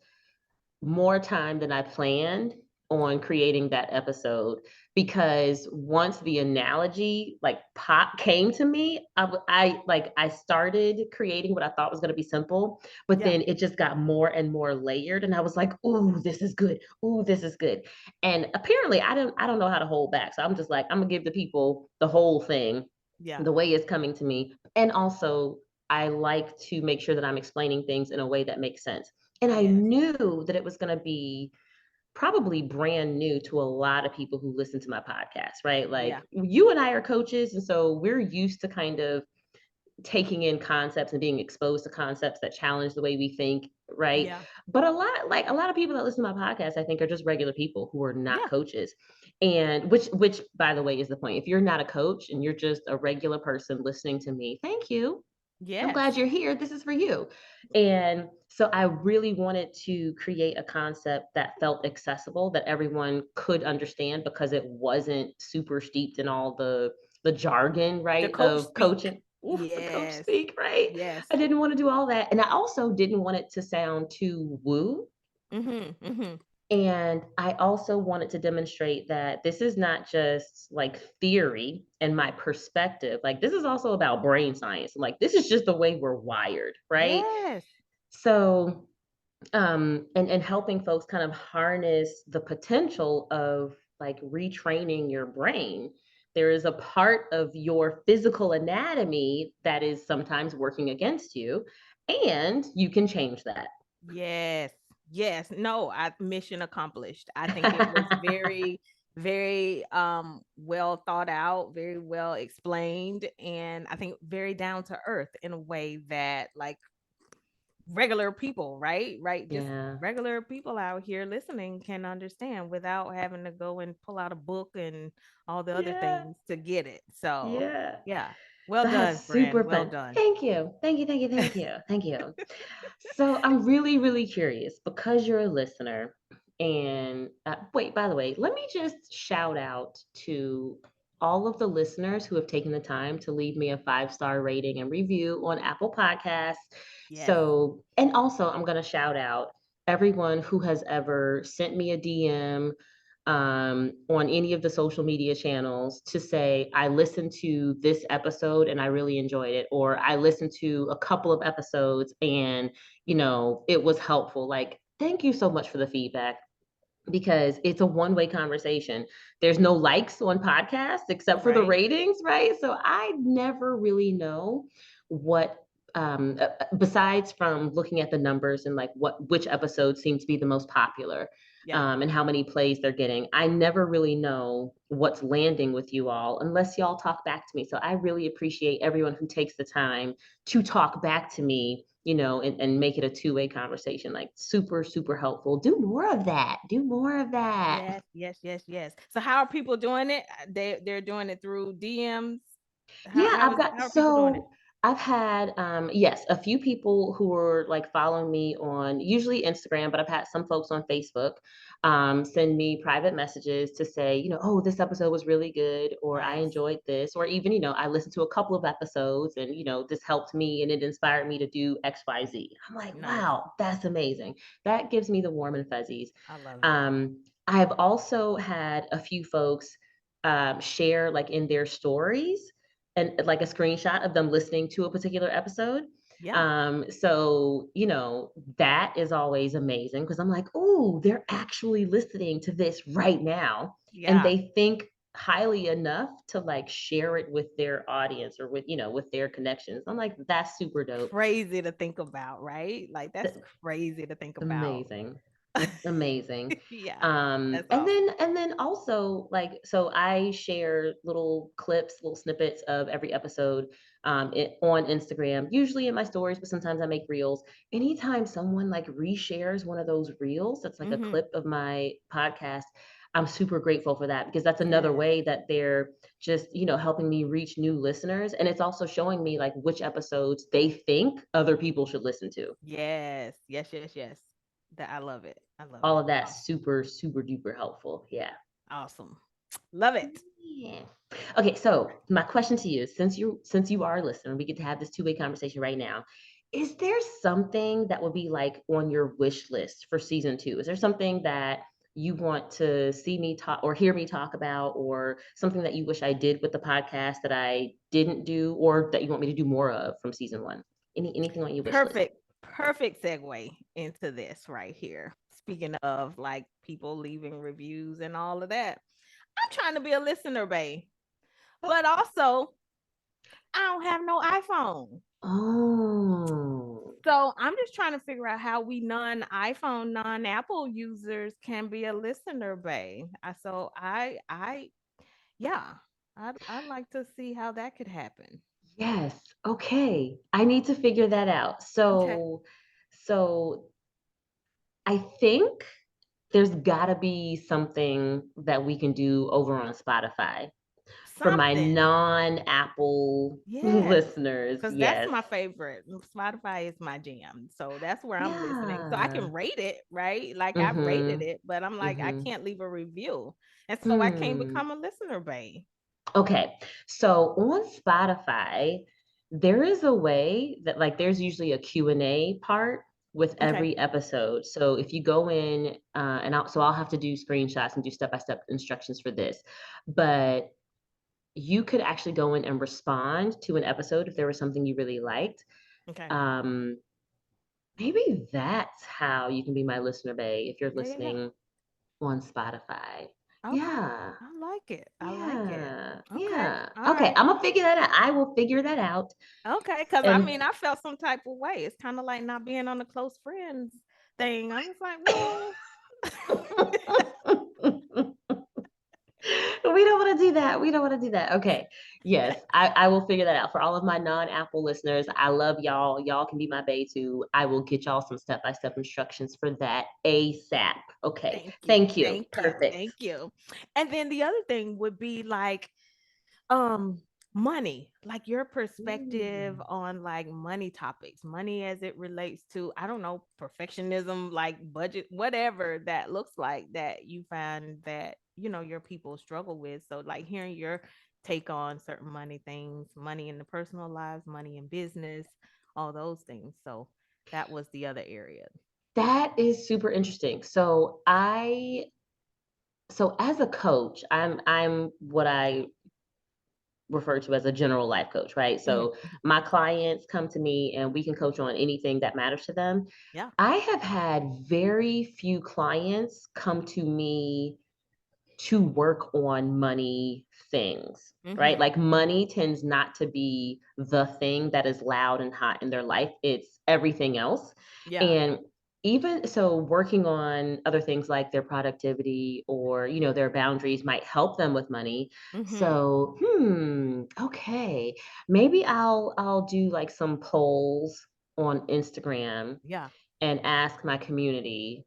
more time than I planned on creating that episode because once the analogy like pop came to me, I started creating what I thought was going to be simple, but yeah, then it just got more and more layered, and I was like, "Ooh, this is good. Ooh, this is good." And apparently, I don't know how to hold back, so I'm just like, I'm gonna give the people the whole thing, yeah, the way it's coming to me, and also I like to make sure that I'm explaining things in a way that makes sense. And I yes, knew that it was going to be probably brand new to a lot of people who listen to my podcast, right? yeah, Like you and I are coaches. And so we're used to kind of taking in concepts and being exposed to concepts that challenge the way we think right? Yeah. But a lot of people that listen to my podcast, I think, are just regular people who are not Yeah. coaches. And which by the way is the point. If you're not a coach and you're just a regular person listening to me, thank you. I'm Yes. glad you're here. This is for you. And so I really wanted to create a concept that felt accessible, that everyone could understand because it wasn't super steeped in all the jargon, The right, coach of speak. coaching. Oof, the coach Yes. speak, right? Yes. I didn't want to do all that. And I also didn't want it to sound too woo. Mhm. Mhm. And I also wanted to demonstrate that this is not just like theory and my perspective. Like, this is also about brain science. Like, this is just the way we're wired, right? Yes. So, and helping folks kind of harness the potential of like retraining your brain. There is a part of your physical anatomy that is sometimes working against you, and you can change that. Yes. Yes. No, I mission accomplished. I think it was very, very well thought out, very well explained, and I think very down to earth in a way that like regular people, right? Right. Just Yeah. regular people out here listening can understand without having to go and pull out a book and all the other Yeah. things to get it. So Yeah. yeah. Well That's done, friend. super Well fun. done. Thank you. Thank you. Thank you. Thank you. Thank you. So I'm really, really curious because you're a listener. And wait, by the way, let me just shout out to all of the listeners who have taken the time to leave me a 5-star rating and review on Apple Podcasts. Yes. So, and also I'm going to shout out everyone who has ever sent me a DM on any of the social media channels to say, I listened to this episode and I really enjoyed it, or I listened to a couple of episodes and, it was helpful. Like, thank you so much for the feedback because it's a one-way conversation. There's no likes on podcasts except for the Right. ratings, right? So I never really know what besides from looking at the numbers and like which episodes seem to be the most popular, Yeah. and how many plays they're getting. I never really know what's landing with you all unless y'all talk back to me. So I really appreciate everyone who takes the time to talk back to me, and make it a two-way conversation. Like, super, super helpful. Do more of that. Do more of that. Yes, yes, yes, yes. So how are people doing it? They're doing it through DMs. Yeah, How are people doing it? I've had yes, a few people who were like following me on usually Instagram, but I've had some folks on Facebook send me private messages to say, oh, this episode was really good, or I Nice. enjoyed this, or even, I listened to a couple of episodes and, this helped me and it inspired me to do XYZ. I'm like, Nice. wow, that's amazing. That gives me the warm and fuzzies. I love that. I've also had a few folks share like in their stories and like a screenshot of them listening to a particular episode. Yeah. So, that is always amazing because I'm like, oh, they're actually listening to this right now. And Yeah. they think highly enough to like share it with their audience or with their connections. I'm like, that's super dope. Crazy to think about, right? Like that's Th- crazy to think about. Amazing. It's amazing. Yeah. That's And awesome. then also like, so I share little clips, little snippets of every episode on Instagram, usually in my stories, but sometimes I make reels. Anytime someone like reshares one of those reels, that's like a Mhm. clip of my podcast, I'm super grateful for that because that's another Yes. way that they're just, helping me reach new listeners. And it's also showing me like which episodes they think other people should listen to. Yes. Yes, yes, yes. That I love it. I love All it. of that Awesome. super, super duper helpful. Yeah. Awesome. Love it. Yeah. Okay, so my question to you, since you are a listener, we get to have this two-way conversation right now. Is there something that would be like on your wish list for season two? Is there something that you want to see me talk or hear me talk about, or something that you wish I did with the podcast that I didn't do, or that you want me to do more of from season one? Anything on your wish list? Perfect segue into this right here. Speaking of like people leaving reviews and all of that, I'm trying to be a listener, babe, but also I don't have no iPhone. Oh. So I'm just trying to figure out how we non iPhone, non Apple users can be a listener, babe. Yeah, I'd like to see how that could happen. Yes. Okay. I need to figure that out. Okay. So I think there's gotta be something that we can do over on Spotify for my Something. non-Apple Yes. listeners, Because that's yes. my favorite. Spotify is my jam. So that's where I'm listening. So I Yeah. can rate it, right? Like I've rated Mhm, it, but I'm like, I mhm. can't leave a review. And so I can't Hmm. become a listener, babe. Okay. So on Spotify, there is a way that like there's usually a Q&A part with Okay. every episode. So if you go in and I'll have to do screenshots and do step-by-step instructions for this. But you could actually go in and respond to an episode if there was something you really liked. Okay. Um, maybe that's how you can be my listener bay if you're Yeah, yeah, yeah. listening on Spotify. Okay. Yeah. I like it. I like it. Yeah, Okay. yeah. All Okay, right. Imma figure that out. I will figure that out, Okay. Cause I and mean, I felt some type of way. It's kind of like not being on the close friends thing. I was like, well, we don't wanna do that, we don't wanna do that. Okay, yes, I will figure that out. For all of my non-Apple listeners, I love y'all. Y'all can be my bae too. I will get y'all some step-by-step instructions for that ASAP. Okay, thank you. thank you. Thank you. Perfect. Thank you. And then the other thing would be like, um money, like your perspective Mm. on like money topics, money as it relates to, I don't know, perfectionism, like budget, whatever that looks like, that you find that your people struggle with. So like hearing your take on certain money things, money in the personal lives, money in business, all those things. So that was the other area. That is super interesting. So as a coach, I'm what I refer to as a general life coach, right? Mhm, So mhm. my clients come to me and we can coach on anything that matters to them. Yeah. I have had very few clients come to me to work on money things, right? Mhm. Like money tends not to be the thing that is loud and hot in their life, it's everything else. Yeah. And even so, working on other things like their productivity or their boundaries might help them with money. Mhm. So okay, maybe I'll do like some polls on Instagram Yeah. and ask my community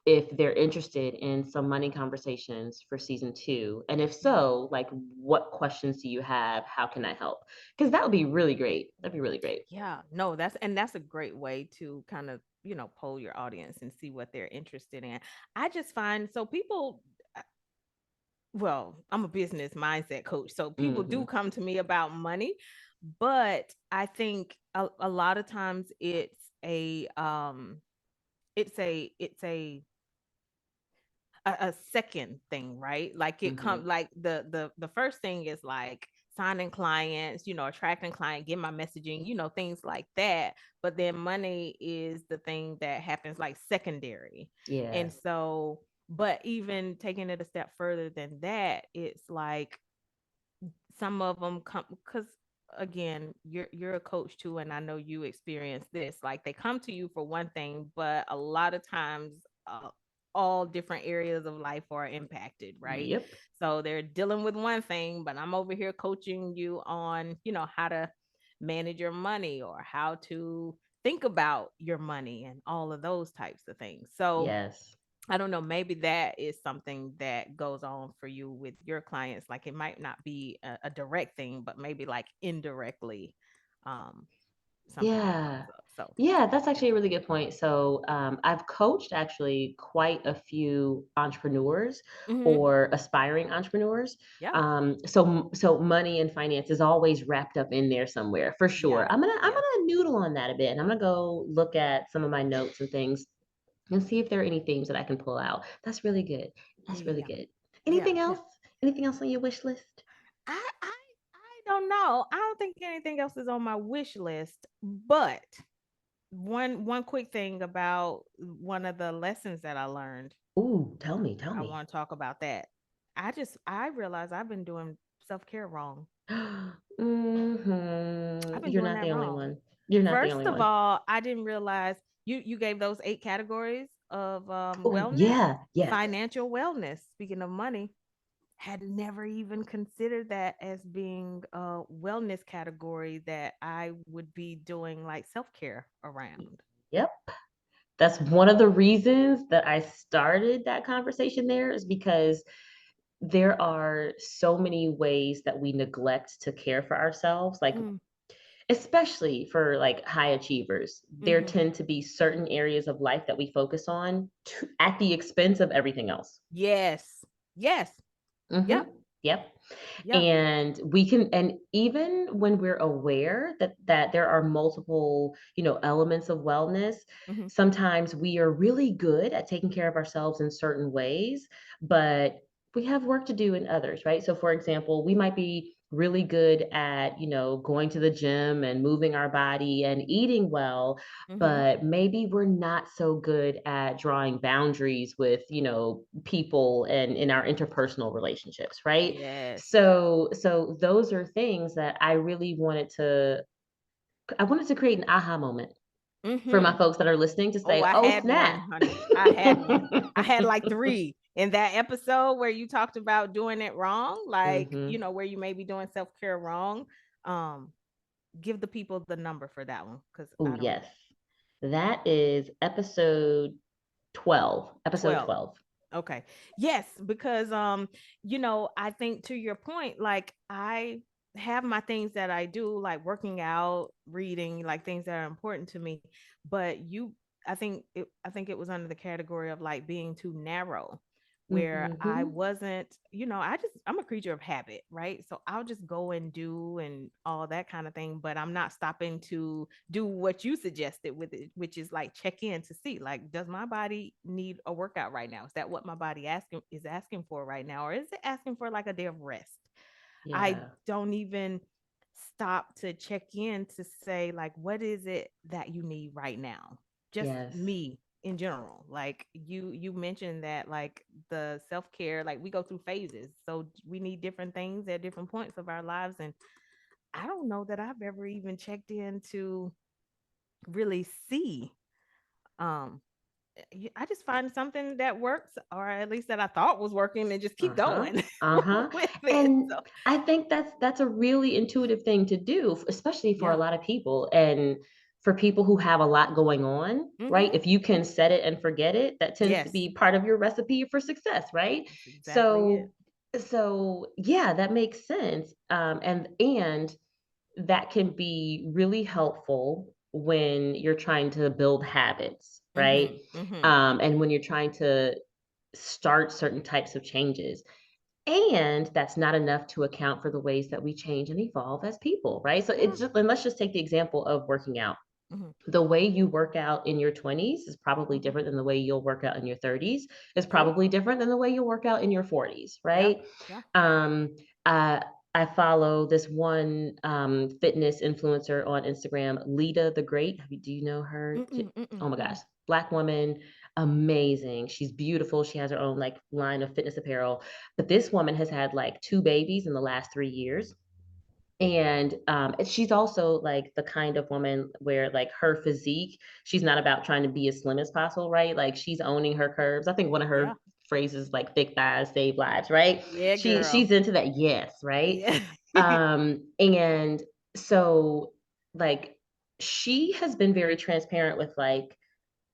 if they're interested in some money conversations for season 2, and if Yeah. so, like, what questions do you have? How can I help? Because that would be really great. That'd be really great. Yeah, no, that's a great way to kind of, poll your audience and see what they're interested in. I just find so people well, I'm a business mindset coach, so people do Mhm. come to me about money, but I think a lot of times it's a second thing, right? Like it comes Mhm. like the first thing is like signing clients, attracting client, get my messaging, things like that. But then money is the thing that happens like secondary. Yeah. And so, but even taking it a step further than that, it's like some of them come because again you're a coach too, and I know you experience this, like they come to you for one thing, but a lot of times all different areas of life are impacted, right? Yep. So they're dealing with one thing, but I'm over here coaching you on how to manage your money or how to think about your money and all of those types of things. So Yes. I don't know, maybe that is something that goes on for you with your clients. Like it might not be a direct thing, but maybe like indirectly, um, something that Yeah. comes up. So, Yeah, that's actually a really good point. So, I've coached actually quite a few entrepreneurs mhm, or aspiring entrepreneurs. yeah, So money and finance is always wrapped up in there somewhere for sure. yeah, I'm yeah, gonna noodle on that a bit, and I'm gonna go look at some of my notes and things and see if there are any themes that I can pull out. That's really good. yeah, That's yeah, really yeah, good. yeah, Anything yeah. else? Anything else on your wish list? I don't know. I don't think anything else is on my wish list, but one quick thing about one of the lessons that I learned. Ooh, tell me, tell I me. want to talk about that. I realized I've been doing self-care wrong. I've been You're doing not that the only wrong. one. You're not the First only of one. all, I didn't realize you gave those 8 categories of Oh, wellness, yeah, yes. financial wellness. Speaking of money, had never even considered that as being a wellness category that I would be doing like self care around. Yep. That's one of the reasons that I started that conversation there, is because there are so many ways that we neglect to care for ourselves, like Mm, especially for like high achievers. There mhm. tend to be certain areas of life that we focus on at the expense of everything else. Yes. Yes. Hmm. Yep. Yep. Yep. And we can, and even when we're aware that there are multiple, elements of wellness, Mhm. sometimes we are really good at taking care of ourselves in certain ways, but we have work to do in others, right? So for example, we might be really good at, going to the gym and moving our body and eating well, Mhm. but maybe we're not so good at drawing boundaries with, people and in our interpersonal relationships, right? Yes. So those are things that I wanted to create an aha moment for my Mhm. folks that are listening to Oh, say, I "Oh, had snap." one, honey. I had one. I had like 3 in that episode where you talked about doing it wrong, like, Mhm. where you may be doing self-care wrong. Um, give the people the number for that one because Oh, I don't. yes. That is episode 12. Episode 12. 12. Okay. Yes, because I think to your point, like I have my things that I do, like working out, reading, like things that are important to me. But I think it was under the category of like being too narrow, where I Mhm. wasn't, I'm a creature of habit, right? So I'll just go and do and all that kind of thing, but I'm not stopping to do what you suggested with it, which is like check in to see, like, does my body need a workout right now? Is that what my body asking for right now, or is it asking for like a day of rest? I Yeah. don't even stop to check in to say like, what is it that you need right now? Just Yes. me in general. Like you mentioned that like the self-care, like we go through phases, so we need different things at different points of our lives. And I don't know that I've ever even checked in to really see. Um, I just find something that works, or at least that I thought was working, and just keep Uh-huh. going Uh-huh. with it. And So I think that's a really intuitive thing to do, especially for a yeah. lot of people. And for people who have a lot going on, right? Mm-hmm. If you can set it and forget it, that tends to Yes, be part of your recipe for success, right? that's exactly it. So yeah, that makes sense. And that can be really helpful when you're trying to build habits, right? Mm-hmm. Mm-hmm. And when you're trying to start certain types of changes. And that's not enough to account for the ways that we change and evolve as people, right? So Yeah. and let's just take the example of working out. Mm-hmm. The way you work out in your 20s is probably Mm-hmm. different than the way you'll work out in your 30s. Is True. probably different than the way you'll work out in your 40s, Yep. right? Yeah. Um, uh, I follow this one fitness influencer on Instagram, Lita the Great. Do you know her? Mm-mm, mm-mm, Oh my gosh, mm-mm. Black woman, amazing. She's beautiful. She has her own like line of fitness apparel. But this woman has had like two babies in the last 3 years. And she's also like the kind of woman where like her physique, she's not about trying to be as slim as possible, right? Like she's owning her curves. I think one of Yeah. her phrases like thick thighs save lives, right? Yeah, girl. She's into that, yes, right? Yeah. And so like she has been very transparent with like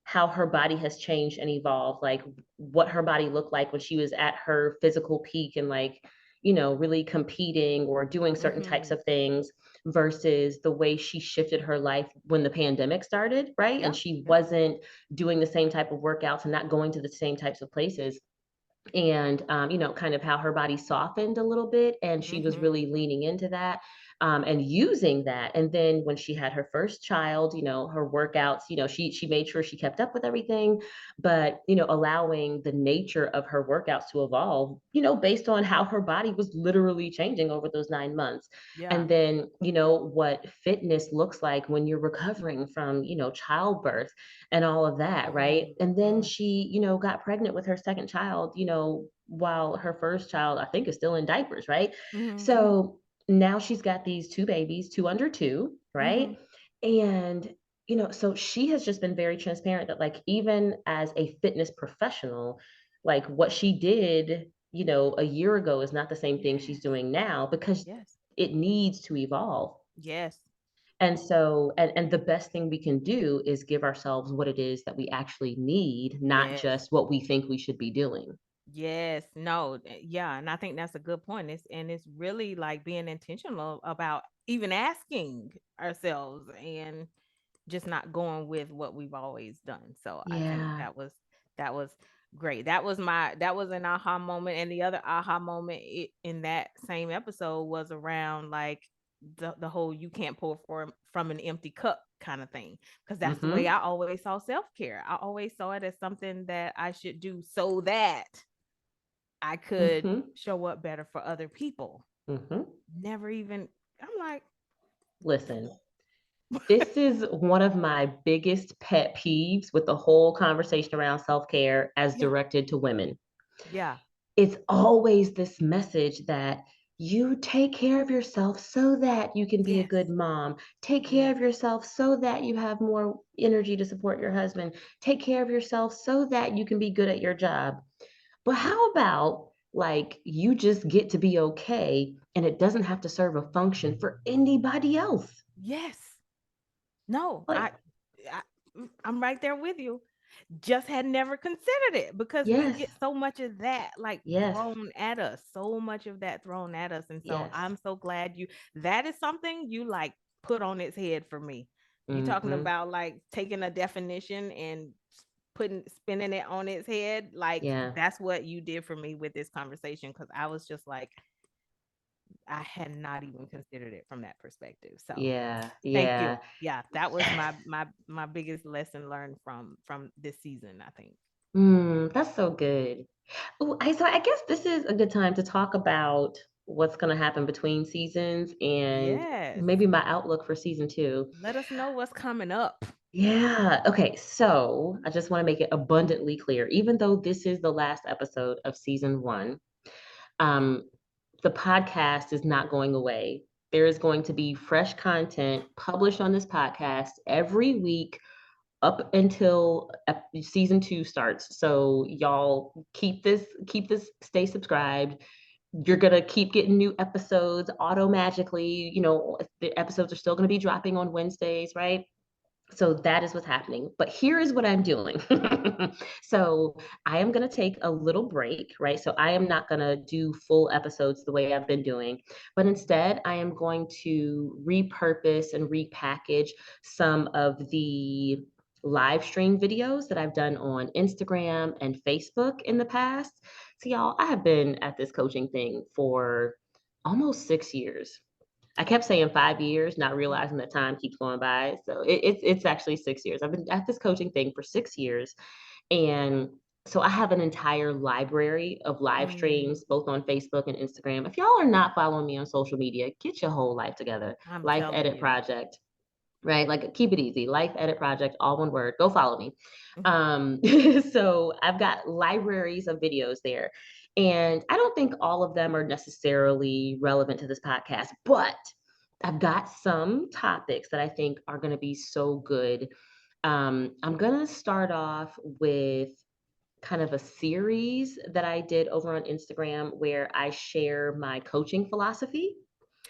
how her body has changed and evolved, like what her body looked like when she was at her physical peak and like, really competing or doing certain types Mm-hmm. of things versus the way she shifted her life when the pandemic started, right? And Yeah. she Yeah. wasn't doing the same type of workouts and not going to the same types of places, and kind of how her body softened a little bit, and she was Mm-hmm. really leaning into that, and using that. And then when she had her first child, her workouts, she made sure she kept up with everything, but allowing the nature of her workouts to evolve, based on how her body was literally changing over those 9 months. Yeah. And then what fitness looks like when you're recovering from childbirth and all of that, right? And then Mm-hmm. she, got pregnant with her second child, while her first child, I think, is still in diapers, right? Mm-hmm. So now she's got these two babies, two under two, Mm-hmm. right? And, so she has just been very transparent that, like, even as a fitness professional, like what she did, a year ago is not the same thing she's Yes. doing now because Yes. it needs to evolve. Yes. And so, and the best thing we can do is give ourselves what it is that we actually need, not Yes. just what we think we should be doing. Yes, no, yeah, and I think that's a good point. It's really like being intentional about even asking ourselves and just not going with what we've always done. So I think Yeah. that was great. That was an aha moment, and the other aha moment in that same episode was around like the whole you can't pour from an empty cup kind of thing, because that's the way Mm-hmm. I always saw self-care. I always saw it as something that I should do so that I could Mm-hmm. show up better for other people. Mm-hmm. Never even, I'm like, Listen, this is one of my biggest pet peeves with the whole conversation around self-care as yeah, directed to women. yeah, It's always this message that you take care of yourself so that you can be a yes, good mom. Take care yes, of yourself so that you have more energy to support your husband. Take care of yourself so that you can be good at your job. But how about like you just get to be okay and it doesn't have to serve a function for anybody else? yes. No, Like, I I'm right there with you. Just had never considered it because we yes, get so much of that like yes, thrown at us, so much of that thrown at us. And so yes. I'm so glad that is something you like put on its head for me. You talking Mm-hmm. about like taking a definition and putting spinning it on its head, like Yeah, that's what you did for me with this conversation, because I was just like, I had not even considered it from that perspective. So yeah, thank you. yeah. Yeah, that was my biggest lesson learned from this season, I think. That's so good. Ooh, I guess this is a good time to talk about what's gonna happen between seasons and Yes. maybe my outlook for season 2. Let us know what's coming up. Yeah, okay, so I just wanna make it abundantly clear, even though this is the last episode of season 1, um, the podcast is not going away. There is going to be fresh content published on this podcast every week up until season 2 starts. So y'all stay subscribed. You're gonna keep getting new episodes auto magically. The episodes are still gonna be dropping on Wednesdays, right? So that is what's happening. But here is what I'm doing. So I am going to take a little break, right? So I am not going to do full episodes the way I've been doing, but instead I am going to repurpose and repackage some of the live stream videos that I've done on Instagram and Facebook in the past. So, y'all, I have been at this coaching thing for almost 6 years. I kept saying 5 years, not Mm, realizing that time keeps going by. So it's actually 6 years. I've been at this coaching thing for 6 years, and so I have an entire library of live mm, streams both on Facebook and Instagram. If y'all are not following me on social media, get your whole life together. I'm Life telling Edit you. Project, right? Like keep it easy. Life Edit Project, all one word. Go follow me. Mhm. Um, so I've got libraries of videos there. And I don't think all of them are necessarily relevant to this podcast, but I've got some topics that I think are going to be so good. I'm going to start off with kind of a series that I did over on Instagram where I share my coaching philosophy.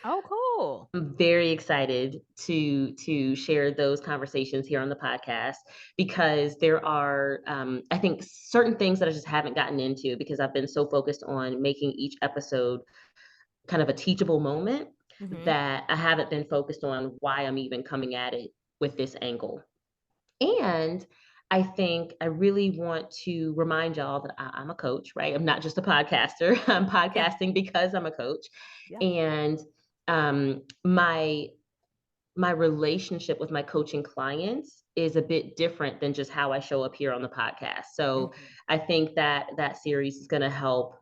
Oh, cool. I'm very excited to share those conversations here on the podcast because there are, I think, certain things that I just haven't gotten into because I've been so focused on making each episode kind of a teachable moment Hmm. that I haven't been focused on why I'm even coming at it with this angle. And I think I really want to remind y'all that I'm a coach, right? I'm not just a podcaster. I'm Yeah, podcasting because I'm a coach. yeah. And my relationship with my coaching clients is a bit different than just how I show up here on the podcast. So Hmm. I think that that series is going to help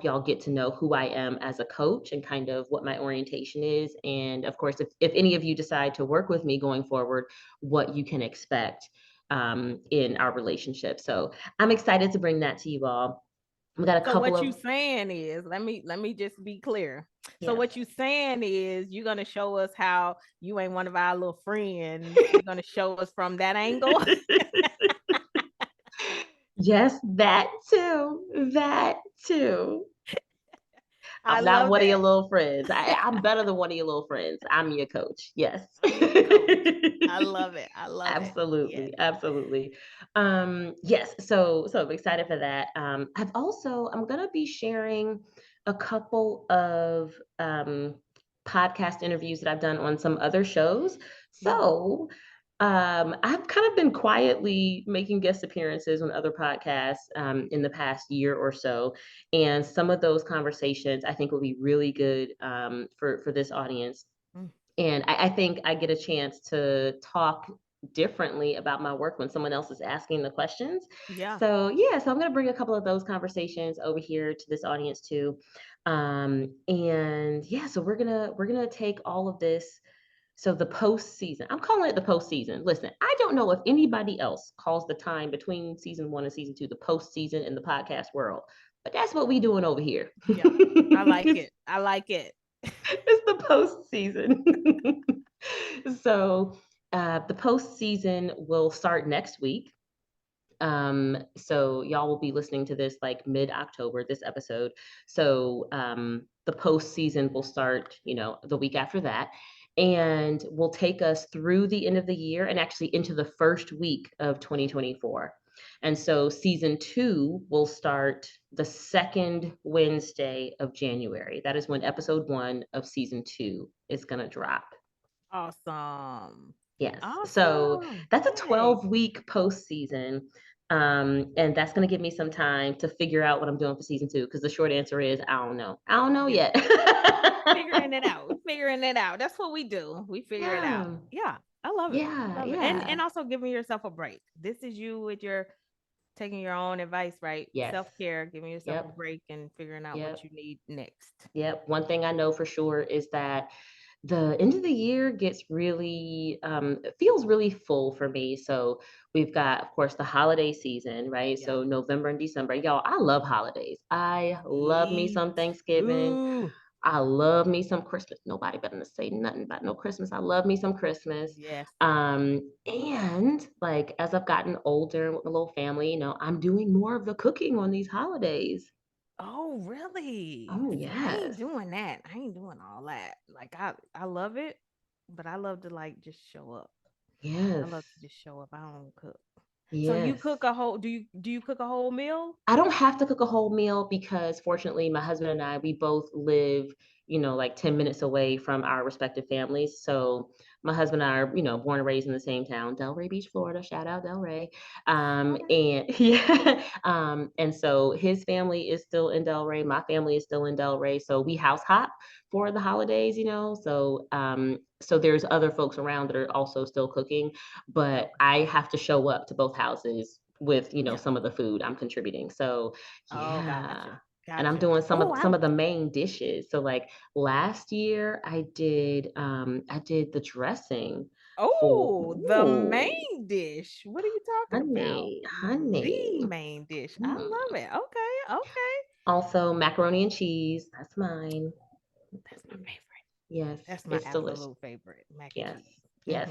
y'all get to know who I am as a coach and kind of what my orientation is. And of course, if any of you decide to work with me going forward, what you can expect in our relationship. So I'm excited to bring that to you all. We got a So couple what you of saying is, let me just be clear. So yes. what you saying is you're gonna show us how you ain't one of our little friends. You're gonna show us from that angle. Yes, that too. That too. I I'm not love one of your that. little friends. I'm better than one of your little friends. I'm your coach. Yes. You're the coach. I love it. I love it. Yes. Absolutely, absolutely. Yes, so I'm excited for that. I'm gonna be sharing a couple of podcast interviews that I've done on some other shows. Yeah. So I've kind of been quietly making guest appearances on other podcasts in the past year or so, and some of those conversations I think will be really good for this audience. Mm. And I think I get a chance to talk differently about my work when someone else is asking the questions. Yeah. So yeah, so I'm going to bring a couple of those conversations over here to this audience too. And yeah, so we're gonna take all of this. So the postseason, I'm calling it the postseason. Listen, I don't know if anybody else calls the time between season one and season two the postseason in the podcast world, but that's what we doing over here. Yeah. I like it. I like it. It's the postseason. So the postseason will start next week. So y'all will be listening to this like mid-October, this episode. So the postseason will start, the week after that, and will take us through the end of the year and actually into the first week of 2024. And so season two will start the second Wednesday of January. That is when episode one of season two is gonna drop. Awesome. Yes. So Awesome. that's a Yay. 12-week postseason. And that's going to give me some time to figure out what I'm doing for season two. Because the short answer is I don't know. I don't know Yeah. yet. Figuring it out. We're figuring it out. That's what we do. We figure it out. Yeah. Yeah. I love it. I Yeah. love it. And Yeah. also giving yourself a break. This is you with your taking your own advice, right? Yes. Self-care, giving yourself a Yep. break and figuring out what Yep. you need next. Yep. One thing I know for sure is that the end of the year gets really it feels really full for me. So we've got, of course, the holiday season, right? Yeah. So November and December. Y'all, I love holidays. I love me Me some Thanksgiving. too. I love me some Christmas. Nobody better to say nothing about no Christmas. I love me some Christmas. Yes. And like as I've gotten older with my little family, I'm doing more of the cooking on these holidays. Oh, really? Oh See, I ain't yes. doing that. I ain't doing all that. Like I love it, but I love to like just show up. I Yes. love to just show up. I don't cook. So you Yes. cook a whole do you cook a whole meal? I don't have to cook a whole meal because fortunately my husband and I, we both live, like 10 minutes away from our respective families. So my husband and I are, born and raised in the same town, Delray Beach, Florida. Shout out Delray. Shout out. And yeah. And so his family is still in Delray. My family is still in Delray. So we house hop for the holidays, so there's other folks around that are also still cooking, but Okay. I have to show up to both houses with Yeah. some of the food I'm contributing. So Oh, gotcha. yeah. And I'm Gotcha. doing Oh, I some of the main dishes. So like last year I did the dressing for oh, the ooh, main dish. What are you talking about? honey. The main dish. I Hmm. love it. Okay. Okay. Also macaroni and cheese. That's mine. That's my favorite. Yes, That's my it's delicious. absolute favorite, mac and Yes. cheese. Yes.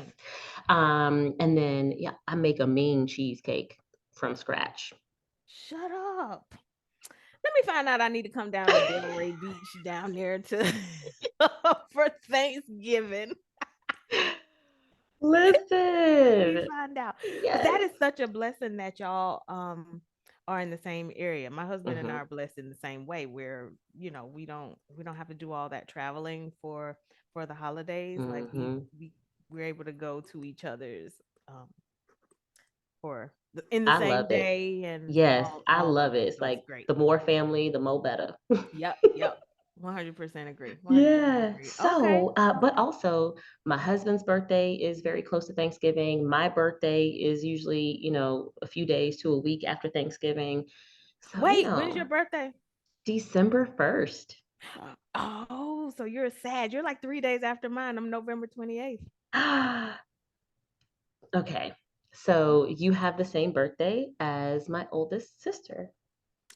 Mhm. And then yeah, I make a mean cheesecake from scratch. Shut up. Let me find out I need to come down to Delray Beach down there to for Thanksgiving. Let me Listen. find out. But that Yes. is such a blessing that y'all are in the same area. My husband and I Mhm. are blessed in the same way where, we don't have to do all that traveling for the holidays. Like Mhm. we're able to go to each other's um in the I same love it. day and Yes, I all of love that. it. It's So it's like great. the more family, the more better. Yep, yep. 100% agree. 100% Yeah. agree. Okay. So, but also my husband's birthday is very close to Thanksgiving. My birthday is usually, a few days to a week after Thanksgiving. So, Wait, when's your birthday? December 1st. Oh, so you're sad. You're like 3 days after mine. I'm November 28th. Okay. So you have the same birthday as my oldest sister.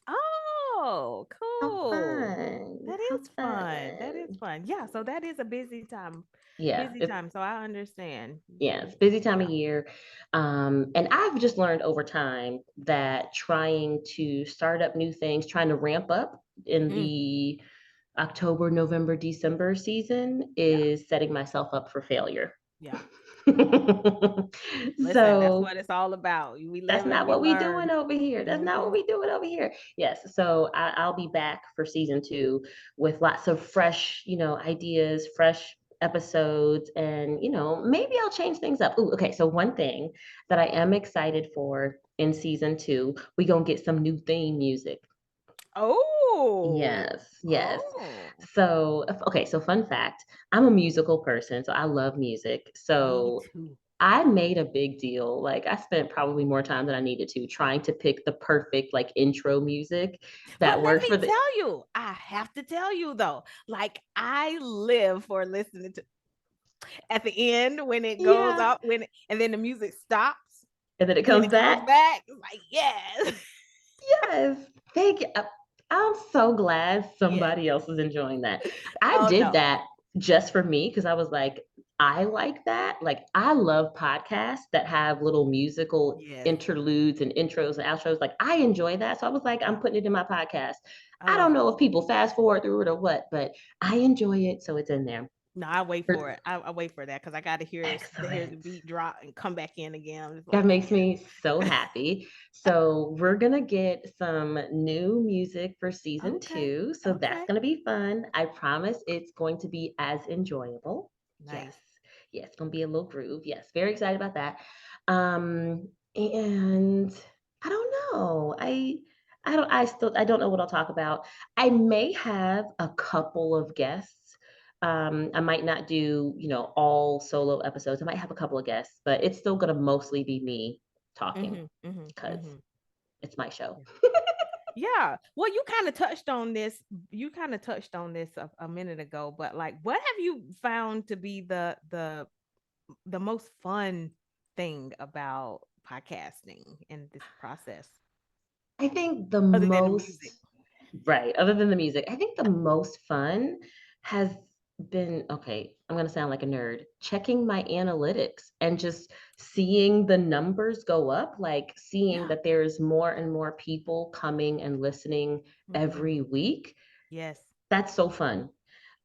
Oh, How cool. fun. That How is fun. That is fun. fun. Yeah, so that is a busy time. Yeah, Busy time. So I understand. yeah, it's busy time of Yeah. year. And I've just learned over time that trying to start up new things, trying to ramp up in Mm, the October, November, December season Yeah. is setting myself up for failure. Yeah. Listen, that's So what it's all about. We that's live and not we what we doing learn. over here. That's not what Hmm. we doing over here. Yes. So I'll be back for season two with lots of fresh, ideas, fresh episodes, and maybe I'll change things up. Ooh, okay. So one thing that I am excited for in season two, we gonna get some new theme music. Oh, Yes, yes. oh, So, okay, so fun fact, I'm a musical person, so I love music. me So too. I made a big deal. Like I spent probably more time than I needed to trying to pick the perfect like intro music But that let worked me for the tell you, I have to tell you though, like I live for listening to at the end when it goes yeah, up, and then the music stops and then it and then comes it comes back. back. It's like, yes. Yes. Thank you. I'm so glad Yes. somebody else is enjoying that. I Oh did no. that just for me because I was like, I like that. Like, I love podcasts that have little musical Yes. interludes and intros and outros. Like, I enjoy that. So I was like, I'm Yeah. putting it in my podcast. I I don't love it. know if people fast forward through it or what, but I enjoy it. So it's in there. No, I wait For- for it. I wait for that because I got to hear the Excellent. beat drop and come back in again. I'm just That like, makes yes. me so happy. So, we're going to get some new music for season Okay. two. So, that's Okay. going to be fun. I promise it's going to be as enjoyable. Yes. Nice. Yes. It's going to be a little groove. Yes. Very excited about that. And I don't know. I don't know what I'll talk about. I may have a couple of guests. I might not do, all solo episodes. I might have a couple of guests, but it's still gonna mostly be me talking Mhm. Mhm. because Mhm. it's my show. Yeah. Yeah. Well, you kind of touched on this. You kind of touched on this a minute ago, but like, what have you found to be the most fun thing about podcasting in this process, I think the other than the music? most right, other than the music, I think the most fun has been okay, I'm gonna sound like a nerd, checking my analytics and just seeing the numbers go up, like seeing Yeah. that there's more and more people coming and listening Hmm. every week. Yes. That's so fun.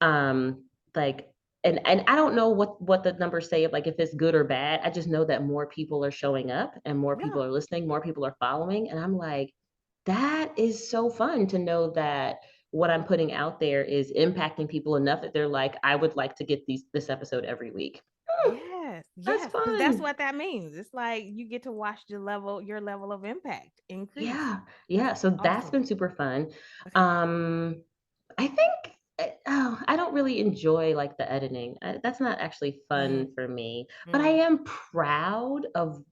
Um, like, and I don't know what the numbers say of like if it's good or bad. I just know that more people are showing up and more Yeah. people are listening, more people are following, and I'm like, that is so fun to know that what I'm putting out there is impacting people enough that they're like, I would like to get this episode every week. Hmm, Yes. that's Yes. Because that's fun. what that means. It's like you get to watch your level of impact increase. Yeah, yeah. So that's Awesome. been super fun. Okay. Um, I think I don't really enjoy like the editing. That's not actually Mm, fun for me. But I mm, am proud of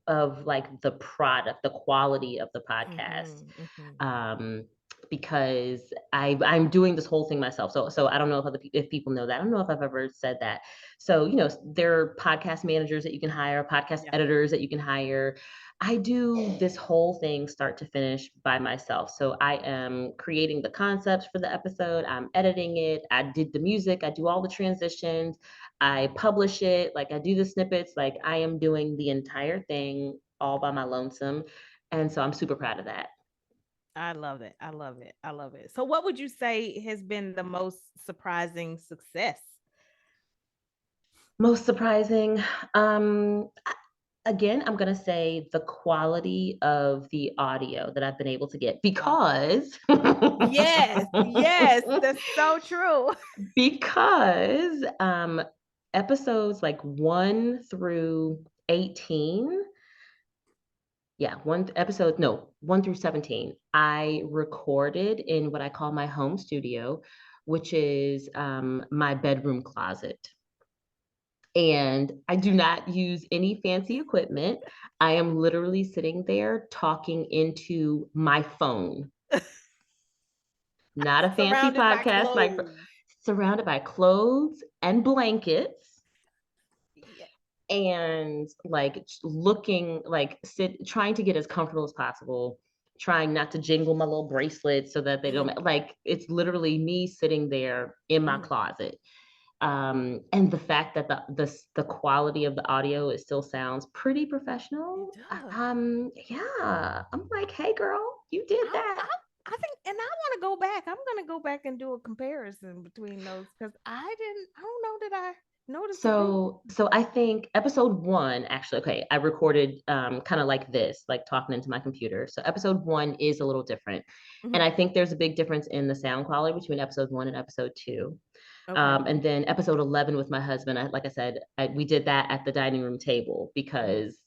like the product, the quality of the podcast. mhm, mhm. Um, because I'm doing this whole thing myself. So I don't know if people know that. I don't know if I've ever said that. So there are podcast managers that you can hire, podcast Yeah. editors that you can hire. I do this whole thing start to finish by myself. So I am creating the concepts for the episode, I'm editing it, I did the music, I do all the transitions, I publish it, like I do the snippets, like I am doing the entire thing all by my lonesome. And so I'm super proud of that. I love it. I love it. I love it. So what would you say has been the most surprising success? Most surprising, again, I'm going to say the quality of the audio that I've been able to get Oh, because yes. Yes. That's so true. because episodes like 1 through 18, yeah, one episode, no, 1 through 17, I recorded in what I call my home studio, which is my bedroom closet. And I do not use any fancy equipment. I am literally sitting there talking into my phone, not a fancy Surrounded by podcast microphone, clothes. surrounded by clothes and blankets Yeah. and like looking like trying to get as comfortable as possible, trying not to jingle my little bracelets so that they Mhm, don't like it's literally me sitting there in my mhm. closet. And the fact that the quality of the audio it still sounds pretty It professional. does. Yeah, I'm like, hey girl, you did I'm that. I think, and I want to go back. I'm going to go back and do a comparison between those because I don't know that I noticed a big So I think episode one, actually, okay, I recorded kind of like this, like talking into my computer. So episode one is a little different. And difference. I think there's a big difference in the sound quality between episode one and episode two. Okay. And then episode 11 with my husband, like I said, we did that at the dining room table Hmm. because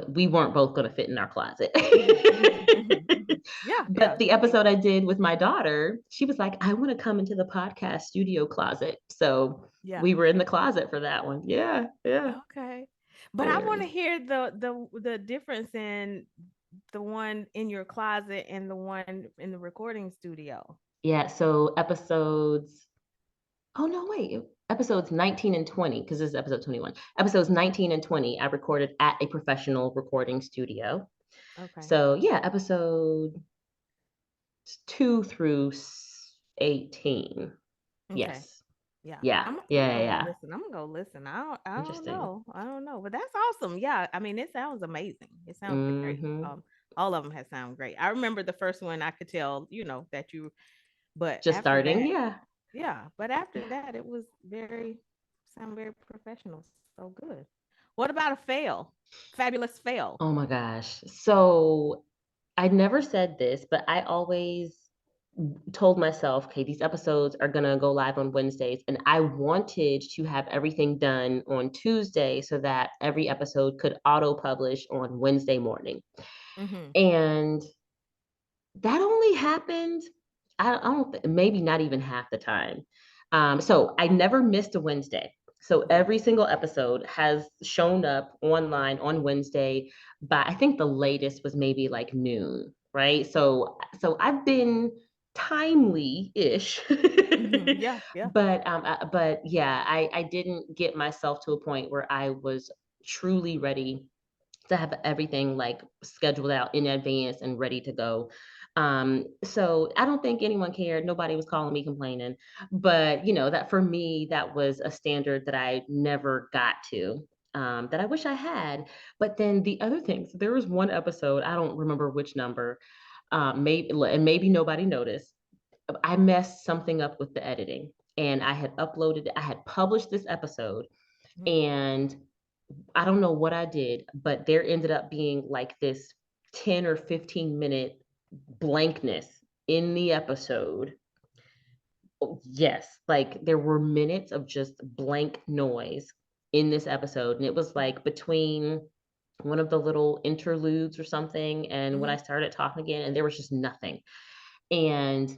we weren't both going to fit in our closet. Hmm. Hmm. Hmm. Hmm. Yeah, yeah, But the some episode I people. did with my daughter, she was like, I want to come into the podcast studio closet. So Yeah. we were in the closet for that one. Yeah, yeah. Okay. But I want to Hilarious. hear the difference in the one in your closet and the one in the recording studio. Yeah, so episodes, oh no, wait, episodes 19 and 20, because this is episode 21. Episodes 19 and 20, I recorded at a professional recording studio. Okay. So yeah, episode 2 through 18. Okay. Yes. Yeah. Yeah, I'm yeah, yeah, gonna go yeah. listen. I'm gonna go listen. I don't Interesting. know. I don't know. But that's awesome. Yeah. I mean, it sounds amazing. It sounds great. Hmm. All of them have sound great. I remember the first one I could tell, that you but Just after starting. that, Yeah. yeah, but after that it was very sound very professional. So good. What about a fail? Fabulous fail. Oh my gosh. So I never said this, but I always told myself, okay, these episodes are going to go live on Wednesdays. And I wanted to have everything done on Tuesday so that every episode could auto publish on Wednesday morning. Mhm. And that only happened, I don't, maybe not even half the time. So I never missed a Wednesday. So Yeah. every single episode has shown up online on Wednesday, but I think the latest was maybe like noon, right? So I've been timely-ish. Mhm. Yeah, yeah. But yeah, I didn't get myself to a point where I was truly ready to have everything like scheduled out in advance and ready to go. So I don't think anyone cared. Nobody was calling me complaining. But that for me, that was a standard that I never got to. That I wish I had. But then the other things, there was one episode, I don't remember which number, maybe nobody noticed. I messed something up with the editing. And I had published this episode, Mhm. and I don't know what I did, but there ended up being like this 10 or 15-minute blankness in the episode. Oh, yes, like there were minutes of just blank noise in this episode. And it was like between one of the little interludes or something and when I Mhm. started talking again, and there was just nothing. And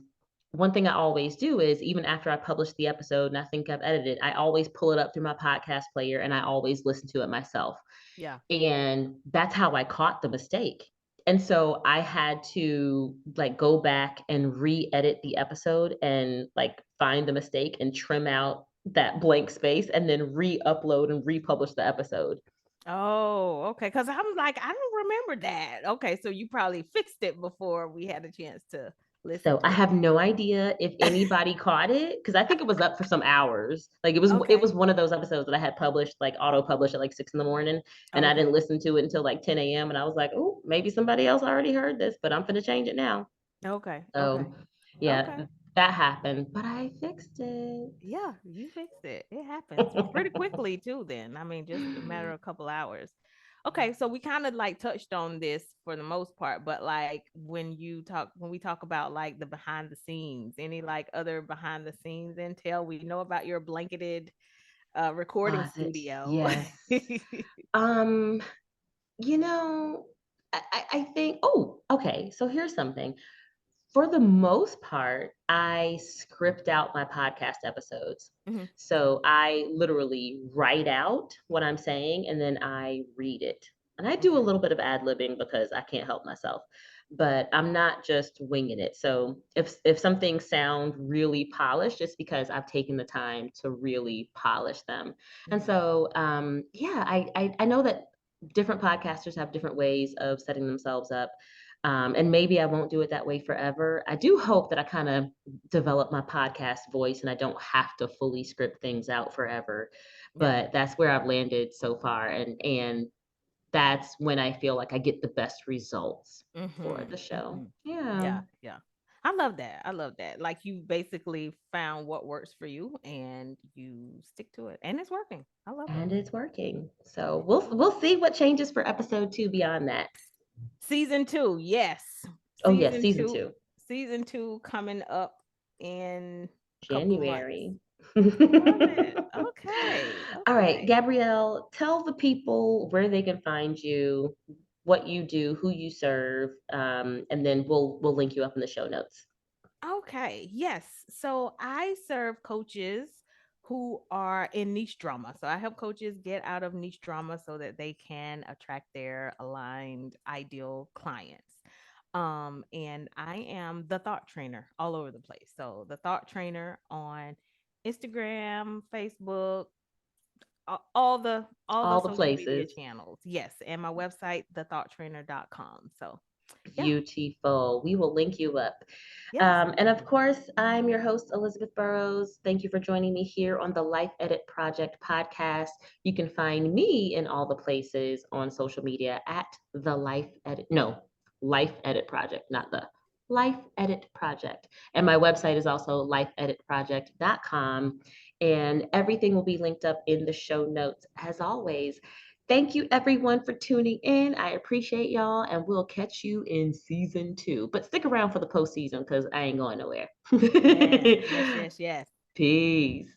one thing I always do is even after I publish the episode and I think I've edited, I always pull it up through my podcast player and I always listen to it myself. Yeah. And that's how I caught the mistake. And so I had to like go back and re-edit the episode and like find the mistake and trim out that blank space and then re-upload and republish the episode. Oh, okay. Because I'm like, I don't remember that. Okay, so you probably fixed it before we had a chance to listen So I to have no idea if it. anybody caught it because I think it was up for some hours. Like it was Okay. one of those episodes that I had published like auto published at like 6 in the morning, and I didn't Okay. listen to it until like 10 a.m. and I was like, oh, maybe somebody else already heard this, but I'm gonna change it now. Okay. Okay. So yeah, Okay. that happened, but I fixed it. Yeah, you fixed it. It happens pretty quickly too then. I mean, just a matter of a couple hours. Okay, so we kind of like touched on this for the most part, but like when we talk about like the behind the scenes, any like other behind the scenes intel, we know about your blanketed recording Closet, studio. yes. Um, you know, I think. Oh, okay. So here's something. For the most part, I script out my podcast episodes. Mhm. So I literally write out what I'm saying and then I read it. And I do a Okay. little bit of ad libbing because I can't help myself, but I'm not just winging it. So if some things sound really polished, it's because I've taken the time to really polish them. And Mhm. so, yeah, I know that different podcasters have different ways of setting themselves up. And maybe I won't do it that way forever. I do hope that I kind of develop my podcast voice and I don't have to fully script things out forever. Yeah. But that's where I've landed so far. And that's when I feel like I get the best results for Mhm. the show. Mhm. Yeah. Yeah, yeah. I love that. I love that. Like you basically found what works for you and you stick to it. And it's working. I love it. And it's working. So It's we'll working. see what changes for episode 2 beyond that. Season 2, yes. Oh yes, Season season 2, 2, season 2 coming up in a couple months. January. I love it. Okay. All right, Okay. Gabrielle, tell the people where they can find you, what you do, who you serve, and then we'll link you up in the show notes. Okay. Yes. So I serve coaches who are in niche drama. So I help coaches get out of niche drama so that they can attract their aligned ideal clients. And I am the thought trainer all over the place. So the thought trainer on Instagram, Facebook, all the All the social media places. channels. Yes, and my website theThoughtTrainer.com. So, yeah. Beautiful. We will link you up. Yes. And of course, I'm your host, Elizabeth Burrows. Thank you for joining me here on the Life Edit Project podcast. You can find me in all the places on social media at the Life Edit, no, Life Edit Project, not the Life Edit Project. And my website is also lifeeditproject.com. And everything will be linked up in the show notes as always. Thank you everyone for tuning in. I appreciate y'all, and we'll catch you in season 2. But stick around for the postseason because I ain't going nowhere. Yes. Yes, yes, yes. Peace.